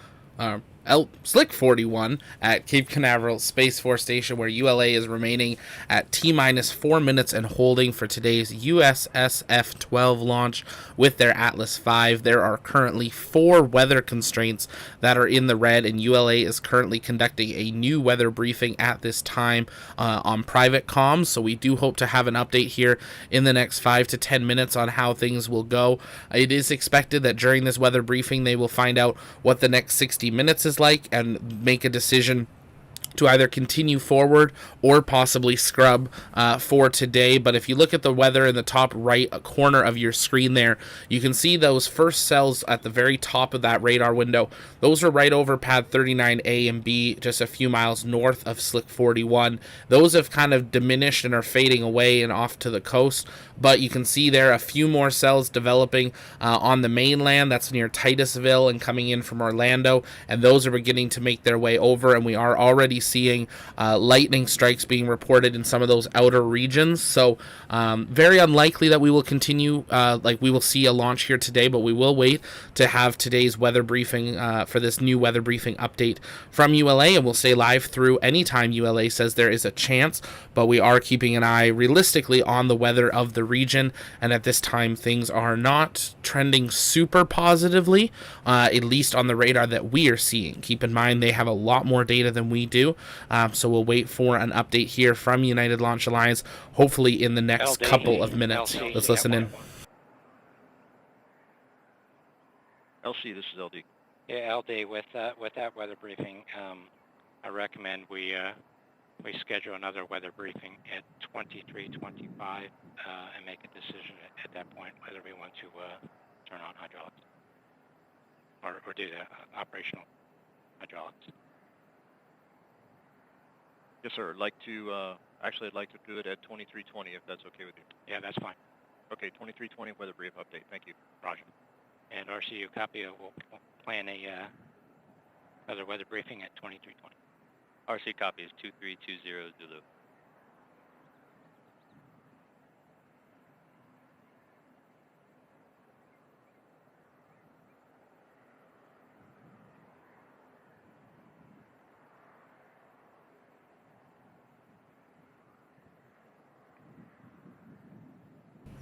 S1: Slick 41 at Cape Canaveral Space Force Station, where ULA is remaining at T-minus 4 minutes and holding for today's USSF-12 launch with their Atlas V. There are currently 4 weather constraints that are in the red, and ULA is currently conducting a new weather briefing at this time on private comms, so we do hope to have an update here in the next 5 to 10 minutes on how things will go. It is expected that during this weather briefing they will find out what the next 60 minutes is like and make a decision to either continue forward or possibly scrub for today. But if you look at the weather in the top right corner of your screen there, you can see those first cells at the very top of that radar window. Those are right over pad 39A and B, just a few miles north of Slick 41. Those have kind of diminished and are fading away and off to the coast, but you can see there a few more cells developing on the mainland. That's near Titusville and coming in from Orlando, and those are beginning to make their way over, and we are already seeing lightning strikes being reported in some of those outer regions. So very unlikely that we will continue, we will see a launch here today, but we will wait to have today's weather briefing for this new weather briefing update from ULA, and we'll stay live through anytime ULA says there is a chance, but we are keeping an eye realistically on the weather of the region, and at this time things are not trending super positively, at least on the radar that we are seeing. Keep in mind they have a lot more data than we do, so we'll wait for an update here from United Launch Alliance, hopefully in the next couple of minutes. Let's listen in.
S7: LC, this is LD.
S2: Yeah, LD, with that weather briefing, I recommend we schedule another weather briefing at 2325 and make a decision at that point whether we want to turn on hydraulics or do the operational hydraulics.
S7: Yes, sir. I'd like to, actually, I'd like to do it at 2320 if that's okay with you.
S2: Yeah, that's fine.
S7: Okay, 2320 weather brief update. Thank you.
S2: Roger. And RCU copy, we'll plan another weather briefing at 2320.
S4: RC copy is 2320 Zulu.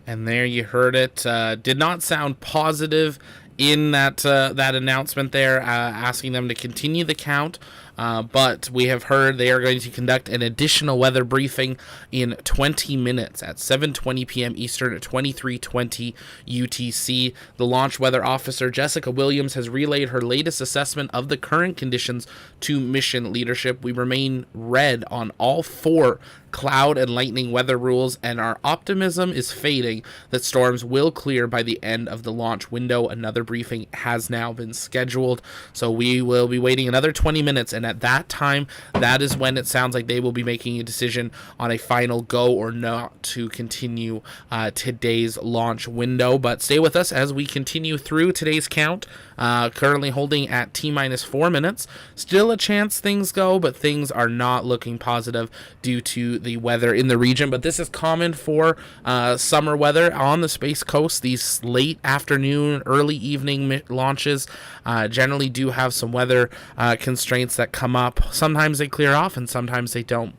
S1: And there you heard it. Did not sound positive in that announcement there, asking them to continue the count. But we have heard they are going to conduct an additional weather briefing in 20 minutes at 7:20 p.m. Eastern at 23:20 UTC. The launch weather officer, Jessica Williams, has relayed her latest assessment of the current conditions to mission leadership. We remain red on all 4 cloud and lightning weather rules, and our optimism is fading that storms will clear by the end of the launch window. Another briefing has now been scheduled, so we will be waiting another 20 minutes, and at that time, that is when it sounds like they will be making a decision on a final go or not to continue today's launch window. But stay with us as we continue through today's count, currently holding at T-minus 4 minutes. Still a chance things go, but things are not looking positive due to the weather in the region. But this is common for summer weather on the Space Coast. These late afternoon, early evening launches generally do have some weather constraints that come up. Sometimes they clear off and sometimes they don't.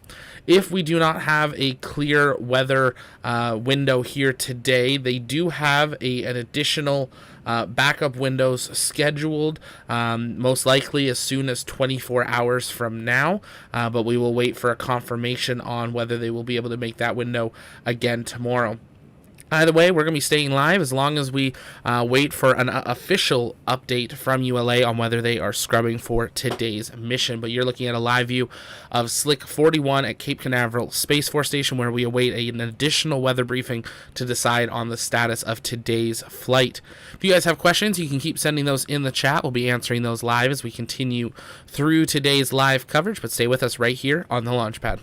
S1: If we do not have a clear weather window here today, they do have an additional backup windows scheduled, most likely as soon as 24 hours from now, but we will wait for a confirmation on whether they will be able to make that window again tomorrow. Either way, we're going to be staying live as long as we wait for an official update from ULA on whether they are scrubbing for today's mission. But you're looking at a live view of Slick 41 at Cape Canaveral Space Force Station, where we await an additional weather briefing to decide on the status of today's flight. If you guys have questions, you can keep sending those in the chat. We'll be answering those live as we continue through today's live coverage, but stay with us right here on the launch pad.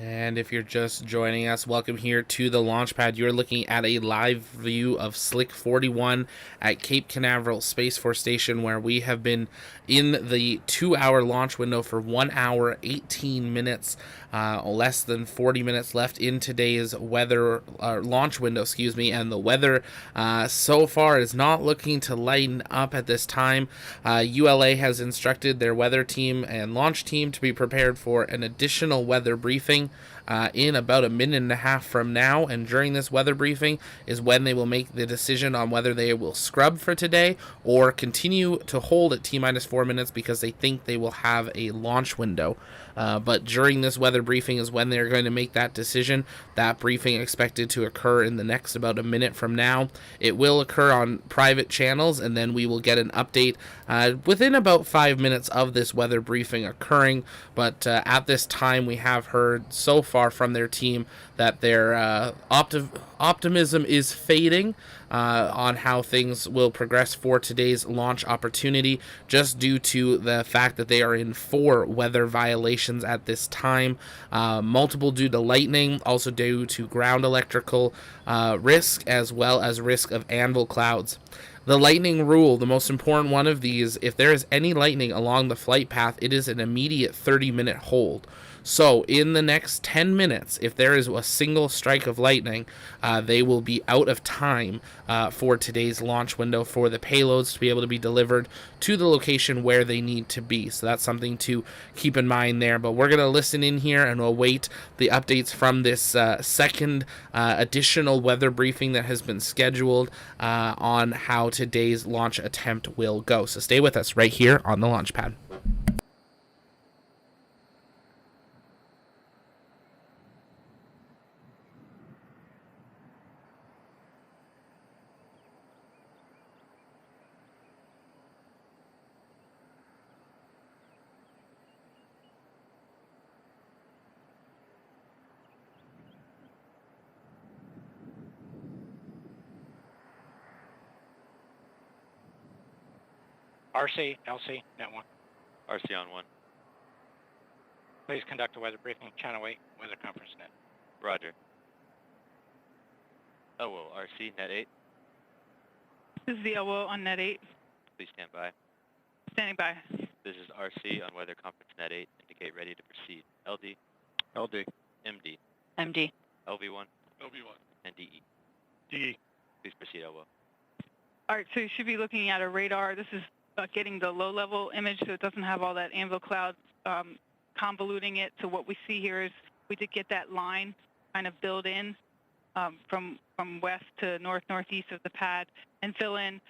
S1: And if you're just joining us, welcome here to the launch pad. You're looking at a live view of Slick 41 at Cape Canaveral Space Force Station, where we have been in the 2-hour launch window for 1 hour, 18 minutes, less than 40 minutes left in today's weather launch window, and the weather so far is not looking to lighten up at this time. ULA has instructed their weather team and launch team to be prepared for an additional weather briefing in about a minute and a half from now, and during this weather briefing is when they will make the decision on whether they will scrub for today or continue to hold at T-minus 4 minutes because they think they will have a launch window. But during this weather briefing is when they're going to make that decision. That briefing expected to occur in the next about a minute from now. It will occur on private channels, and then we will get an update within about 5 minutes of this weather briefing occurring. But at this time, we have heard so far from their team that their optimism is fading on how things will progress for today's launch opportunity, just due to the fact that they are in 4 weather violations at this time, multiple due to lightning, also due to ground electrical risk, as well as risk of anvil clouds. The lightning rule, the most important one of these, if there is any lightning along the flight path, it is an immediate 30-minute hold. So in the next 10 minutes, if there is a single strike of lightning, they will be out of time for today's launch window for the payloads to be able to be delivered to the location where they need to be. So that's something to keep in mind there. But we're going to listen in here and we'll wait the updates from this second additional weather briefing that has been scheduled on how today's launch attempt will go. So stay with us right here on the launch pad.
S2: RC, LC, Net 1.
S4: RC on 1.
S2: Please conduct a weather briefing, Channel 8, Weather Conference Net.
S4: Roger. Oh, RC, Net 8.
S8: This is the LO on Net 8.
S4: Please stand by.
S8: Standing by.
S4: This is RC on Weather Conference Net 8. Indicate ready to proceed. LD,
S7: LD.
S4: MD,
S8: MD.
S4: LV1,
S5: LV1.
S4: and DE.
S5: DE.
S4: Please proceed, LO.
S8: All right, so you should be looking at a radar. This is getting the low-level image, so it doesn't have all that anvil cloud convoluting it. So what we see here is we did get that line kind of build in from west to northeast of the pad and fill in.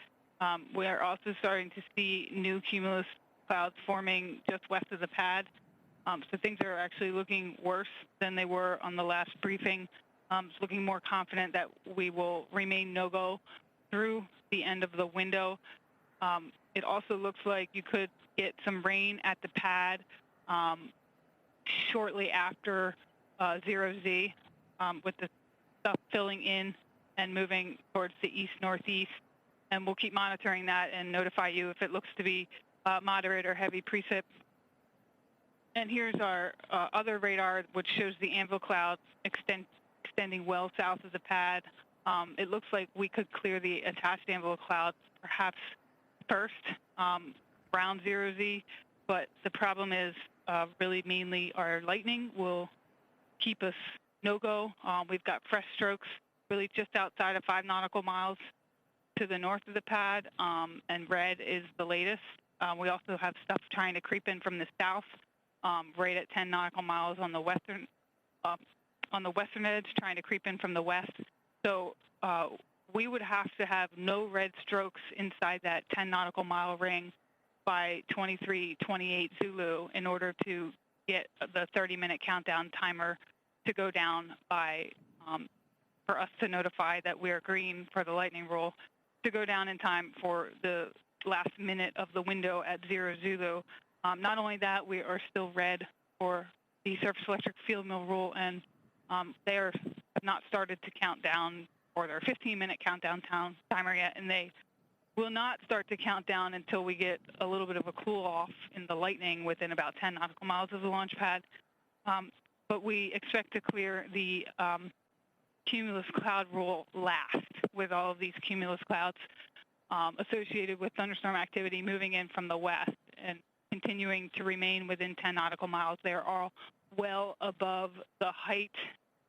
S8: We are also starting to see new cumulus clouds forming just west of the pad. So things are actually looking worse than they were on the last briefing. It's looking more confident that we will remain no-go through the end of the window. It also looks like you could get some rain at the pad shortly after 0Z with the stuff filling in and moving towards the east-northeast. And we'll keep monitoring that and notify you if it looks to be moderate or heavy precip. And here's our other radar, which shows the anvil clouds extending well south of the pad. It looks like we could clear the attached anvil clouds perhaps first, around 0Z, but the problem is really mainly our lightning will keep us no-go. We've got fresh strokes really just outside of 5 nautical miles to the north of the pad, and red is the latest. We also have stuff trying to creep in from the south, right at 10 nautical miles on the western edge, trying to creep in from the west. So we would have to have no red strokes inside that 10 nautical mile ring by 23:28 Zulu in order to get the 30-minute countdown timer to go down by, for us to notify that we are green for the lightning rule, to go down in time for the last minute of the window at 0 Zulu. Not only that, we are still red for the surface electric field mill rule, and they have not started to count down or their 15-minute countdown timer yet, and they will not start to count down until we get a little bit of a cool off in the lightning within about 10 nautical miles of the launch pad. but we expect to clear the cumulus cloud rule last, with all of these cumulus clouds associated with thunderstorm activity moving in from the west and continuing to remain within 10 nautical miles. They are all well above the height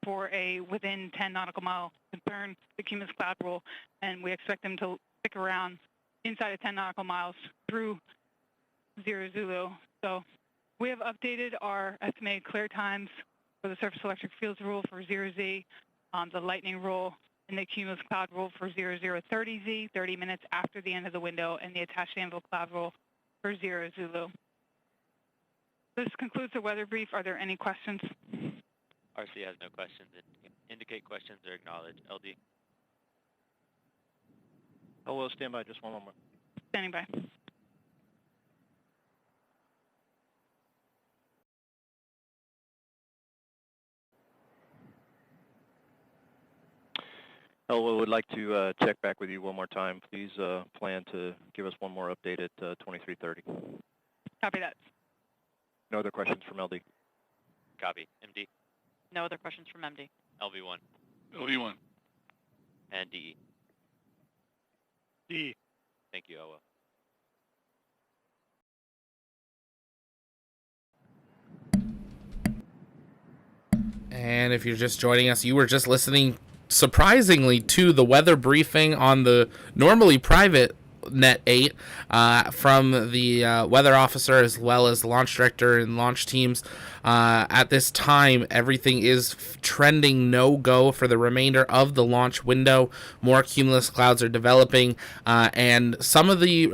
S8: for a within 10 nautical mile concern, the cumulus cloud rule, and we expect them to stick around inside of 10 nautical miles through 0 Zulu. So we have updated our estimated clear times for the surface electric fields rule for 0Z, the lightning rule, and the cumulus cloud rule for 0030Z, 30 minutes after the end of the window, and the attached anvil cloud rule for 0 Zulu. This concludes the weather brief. Are there any questions?
S4: RC has no questions. Indicate questions are acknowledged. LD.
S7: Hello, stand by just one moment.
S8: Standing by.
S7: Hello, would like to check back with you one more time. Please plan to give us one more update at 23:30.
S8: Copy that.
S7: No other questions from LD.
S4: Copy. MD.
S9: No other questions from MD.
S4: LV1.
S5: LV1.
S4: And DE.
S5: D.
S4: Thank you, OWA.
S1: And if you're just joining us, you were just listening, surprisingly, to the weather briefing on the normally private Net 8 from the weather officer as well as the launch director and launch teams. At this time, everything is trending no-go for the remainder of the launch window. More cumulus clouds are developing, and some of the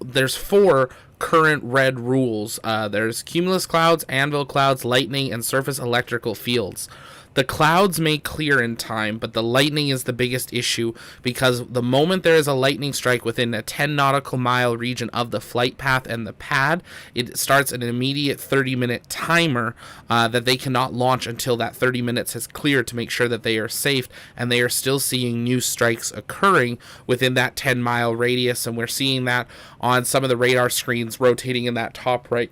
S1: there's 4 current red rules. There's cumulus clouds, anvil clouds, lightning, and surface electrical fields. The clouds may clear in time, but the lightning is the biggest issue, because the moment there is a lightning strike within a 10 nautical mile region of the flight path and the pad, it starts an immediate 30-minute timer that they cannot launch until that 30 minutes has cleared to make sure that they are safe, and they are still seeing new strikes occurring within that 10-mile radius, and we're seeing that on some of the radar screens rotating in that top right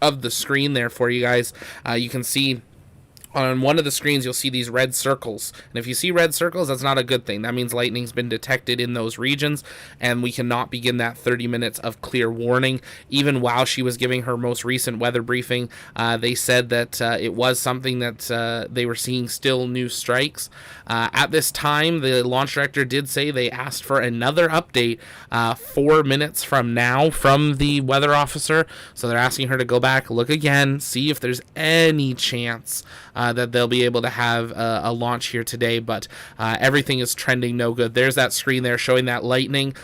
S1: of the screen there for you guys. You can see on one of the screens, you'll see these red circles. And if you see red circles, that's not a good thing. That means lightning's been detected in those regions, and we cannot begin that 30 minutes of clear warning. Even while she was giving her most recent weather briefing, they said that it was something that they were seeing still new strikes. At this time, the launch director did say they asked for another update 4 minutes from now from the weather officer. So they're asking her to go back, look again, see if there's any chance that they'll be able to have a launch here today, but everything is trending no good. There's that screen there showing that lightning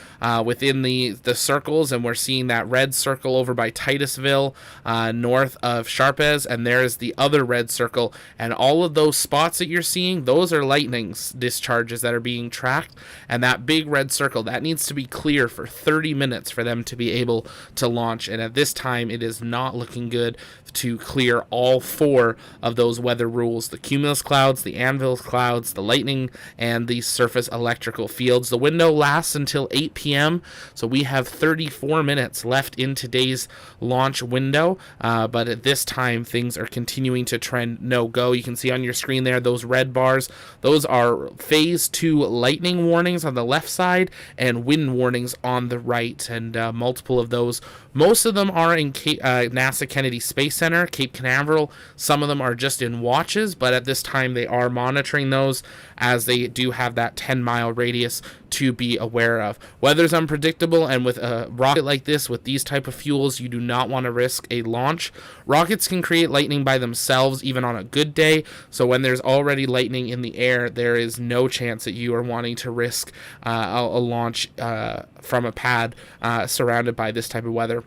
S1: within the circles, and we're seeing that red circle over by Titusville, north of Sharpez, and there's the other red circle, and all of those spots that you're seeing, those are lightning discharges that are being tracked, and that big red circle, that needs to be clear for 30 minutes for them to be able to launch, and at this time, it is not looking good to clear all 4 of those weather rules: the cumulus clouds, the anvil clouds, the lightning, and the surface electrical fields. The window lasts until 8 p.m., so we have 34 minutes left in today's launch window, but at this time, things are continuing to trend no-go. You can see on your screen there, those red bars, those are phase 2 lightning warnings on the left side and wind warnings on the right, and multiple of those. Most of them are in NASA Kennedy Space Center, Cape Canaveral. Some of them are just in watches, but at this time they are monitoring those, as they do have that 10-mile radius to be aware of. Weather's unpredictable, and with a rocket like this, with these type of fuels, you do not want to risk a launch. Rockets can create lightning by themselves even on a good day, so when there's already lightning in the air, there is no chance that you are wanting to risk a launch from a pad surrounded by this type of weather.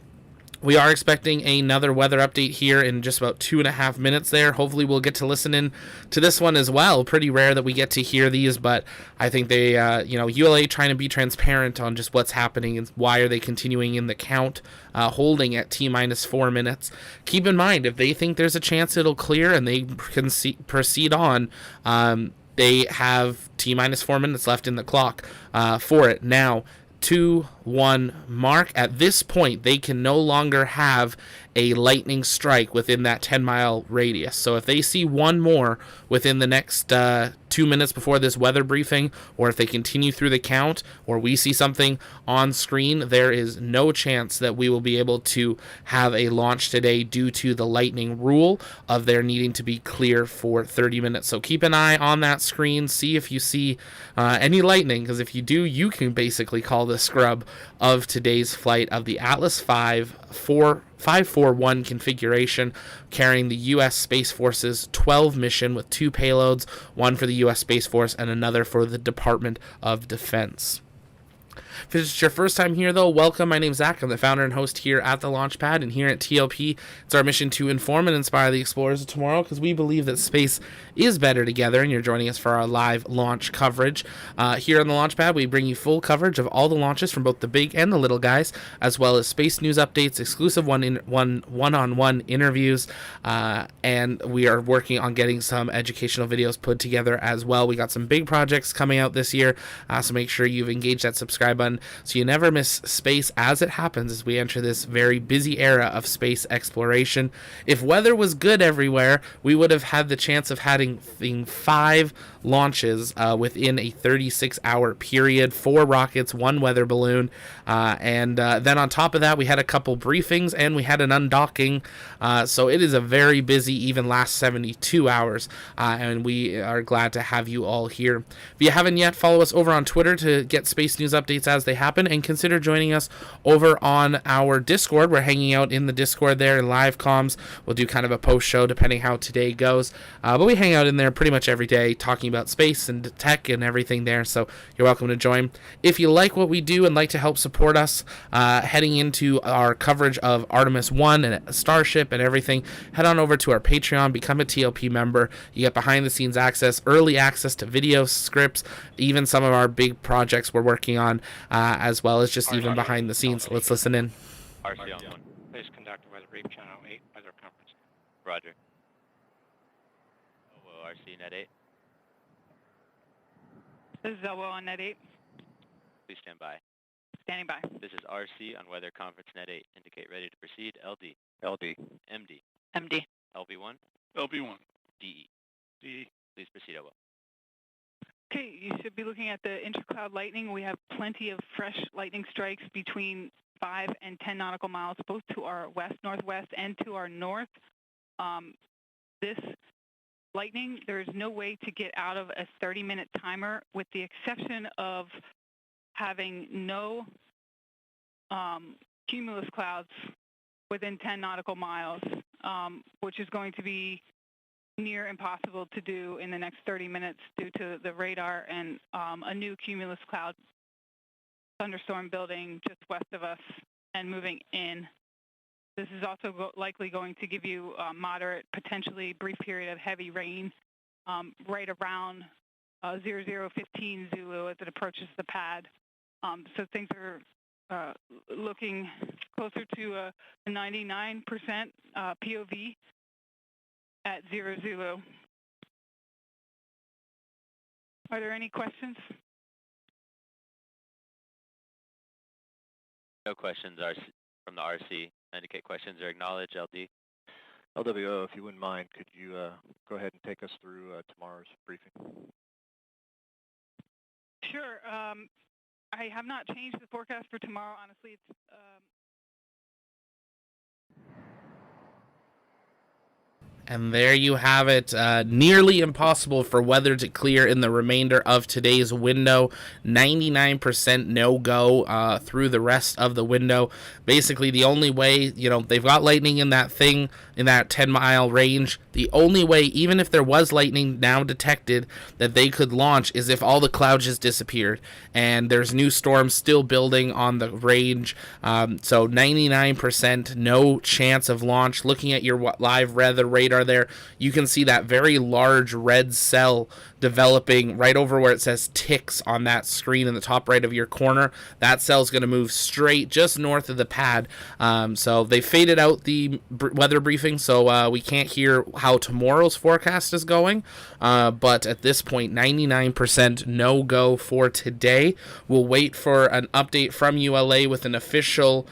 S1: We are expecting another weather update here in just about 2.5 minutes there. Hopefully we'll get to listen in to this one as well. Pretty rare that we get to hear these, but I think they, ULA trying to be transparent on just what's happening and why are they continuing in the count, holding at T-minus 4 minutes. Keep in mind, if they think there's a chance it'll clear and they can proceed on, they have T-minus 4 minutes left in the clock for it. Now, 2-1 mark. At this point, they can no longer have a lightning strike within that 10-mile radius. So if they see one more within the next 2 minutes before this weather briefing, or if they continue through the count, or we see something on screen, there is no chance that we will be able to have a launch today due to the lightning rule of there needing to be clear for 30 minutes. So keep an eye on that screen, see if you see any lightning, because if you do, you can basically call the scrub of today's flight of the Atlas 541 configuration, carrying the U.S. Space Force's 12 mission with 2 payloads, one for the U.S. Space Force and another for the Department of Defense. If it's your first time here, though, welcome. My name's Zach. I'm the founder and host here at the Launchpad, and here at TLP, it's our mission to inform and inspire the explorers of tomorrow, because we believe that space is better together, and you're joining us for our live launch coverage. Here on the Launchpad, we bring you full coverage of all the launches from both the big and the little guys, as well as space news updates, exclusive one-on-one interviews, and we are working on getting some educational videos put together as well. We got some big projects coming out this year, so make sure you've engaged that subscribe button so you never miss space as it happens as we enter this very busy era of space exploration. If weather was good everywhere, we would have had the chance of having 5 launches within a 36-hour period, 4 rockets, 1 weather balloon, and then on top of that, we had a couple briefings and we had an undocking, so it is a very busy, even last 72 hours, and we are glad to have you all here. If you haven't yet, follow us over on Twitter to get space news updates as they happen, and consider joining us over on our Discord. We're hanging out in the Discord there in live comms. We'll do kind of a post show depending how today goes, but we hang out in there pretty much every day talking about space and tech and everything there, so you're welcome to join. If you like what we do and like to help support us heading into our coverage of Artemis 1 and Starship and everything, head on over to our Patreon, become a TLP member. You get behind the scenes access, early access to video scripts, even some of our big projects we're working on, as well as just even behind the scenes. Let's listen in.
S4: RC on 1.
S2: Please conduct a weather brief, Channel 8, weather conference.
S4: Roger. RC net 8.
S8: This is Elwell on Net 8.
S4: Please stand by.
S8: Standing by.
S4: This is RC on Weather Conference Net 8. Indicate ready to proceed. LD.
S7: LD.
S4: MD.
S9: MD.
S4: LB1.
S5: LB1.
S4: DE.
S5: DE.
S4: Please proceed, Elwell.
S8: Okay, you should be looking at the intercloud lightning. We have plenty of fresh lightning strikes between 5 and 10 nautical miles, both to our west-northwest and to our north. This lightning, there's no way to get out of a 30-minute timer, with the exception of having no cumulus clouds within 10 nautical miles, which is going to be near impossible to do in the next 30 minutes due to the radar and a new cumulus cloud thunderstorm building just west of us and moving in. This is also likely going to give you a moderate, potentially brief period of heavy rain right around 0015 Zulu as it approaches the pad. So things are looking closer to a 99% POV at 0 Zulu. Are there any questions?
S4: No questions from the RC. Indicate questions are acknowledged. LD.
S7: LWO, if you wouldn't mind, could you go ahead and take us through tomorrow's briefing?
S8: Sure. I have not changed the forecast for tomorrow. Honestly, it's
S1: And there you have it. Nearly impossible for weather to clear in the remainder of today's window. 99% no-go through the rest of the window. Basically, the only way, they've got lightning in that thing, in that 10-mile range. The only way, even if there was lightning now detected, that they could launch is if all the clouds just disappeared. And there's new storms still building on the range. So 99% no chance of launch. Looking at your live weather radar there, you can see that very large red cell developing right over where it says ticks on that screen in the top right of your corner. That cell's going to move straight just north of the pad. So they faded out the weather briefing, so we can't hear how tomorrow's forecast is going. But at this point, 99% no-go for today. We'll wait for an update from ULA with an official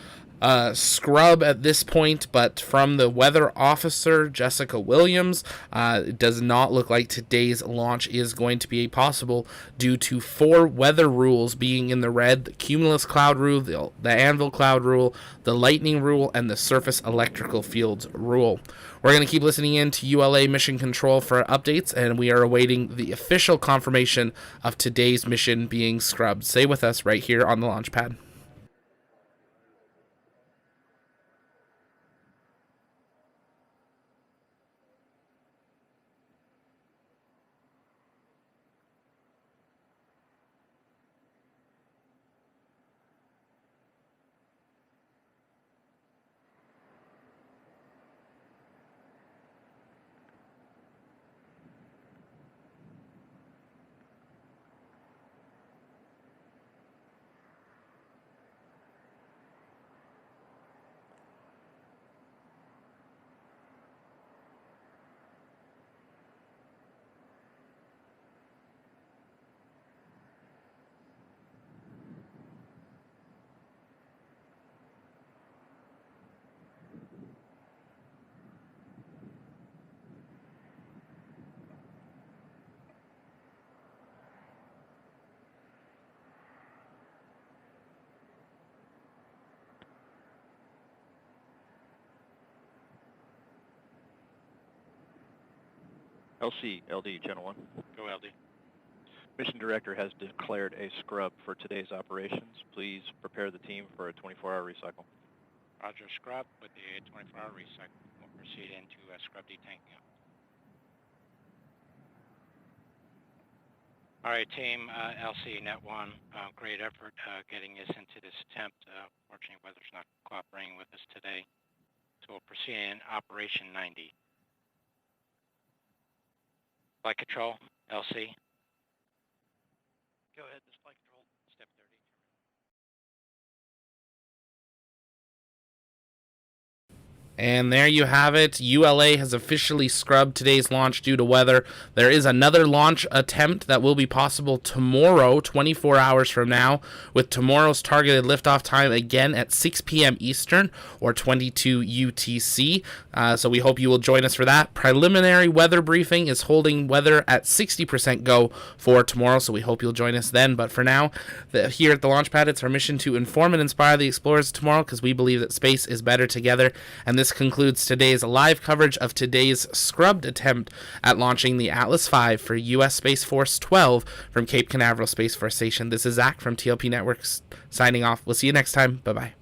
S1: scrub at this point, but from the weather officer, Jessica Williams, it does not look like today's launch is going to be possible due to 4 weather rules being in the red: the cumulus cloud rule, the anvil cloud rule, the lightning rule, and the surface electrical fields rule. We're going to keep listening in to ULA Mission Control for updates, and we are awaiting the official confirmation of today's mission being scrubbed. Stay with us right here on the launch pad.
S7: LC, LD, Channel 1.
S2: Go LD.
S7: Mission Director has declared a scrub for today's operations. Please prepare the team for a 24-hour recycle.
S2: Roger, scrub with the 24-hour recycle. We'll proceed into scrub detanking up. All right, team LC Net 1, great effort getting us into this attempt. Fortunately, weather's not cooperating with us today. So we'll proceed in Operation 90. Flight Control, LC.
S6: Go ahead, this flight control.
S2: Step 30.
S1: And there you have it. ULA has officially scrubbed today's launch due to weather. There is another launch attempt that will be possible tomorrow, 24 hours from now, with tomorrow's targeted liftoff time again at 6 p.m. Eastern or 22 UTC. So we hope you will join us for that. Preliminary weather briefing is holding weather at 60% go for tomorrow, so we hope you'll join us then. But for now, here at the launch pad, it's our mission to inform and inspire the explorers tomorrow, because we believe that space is better together. And this concludes today's live coverage of today's scrubbed attempt at launching the Atlas V for U.S. Space Force 12 from Cape Canaveral Space Force Station. This is Zach from TLP Networks signing off. We'll see you next time. Bye-bye.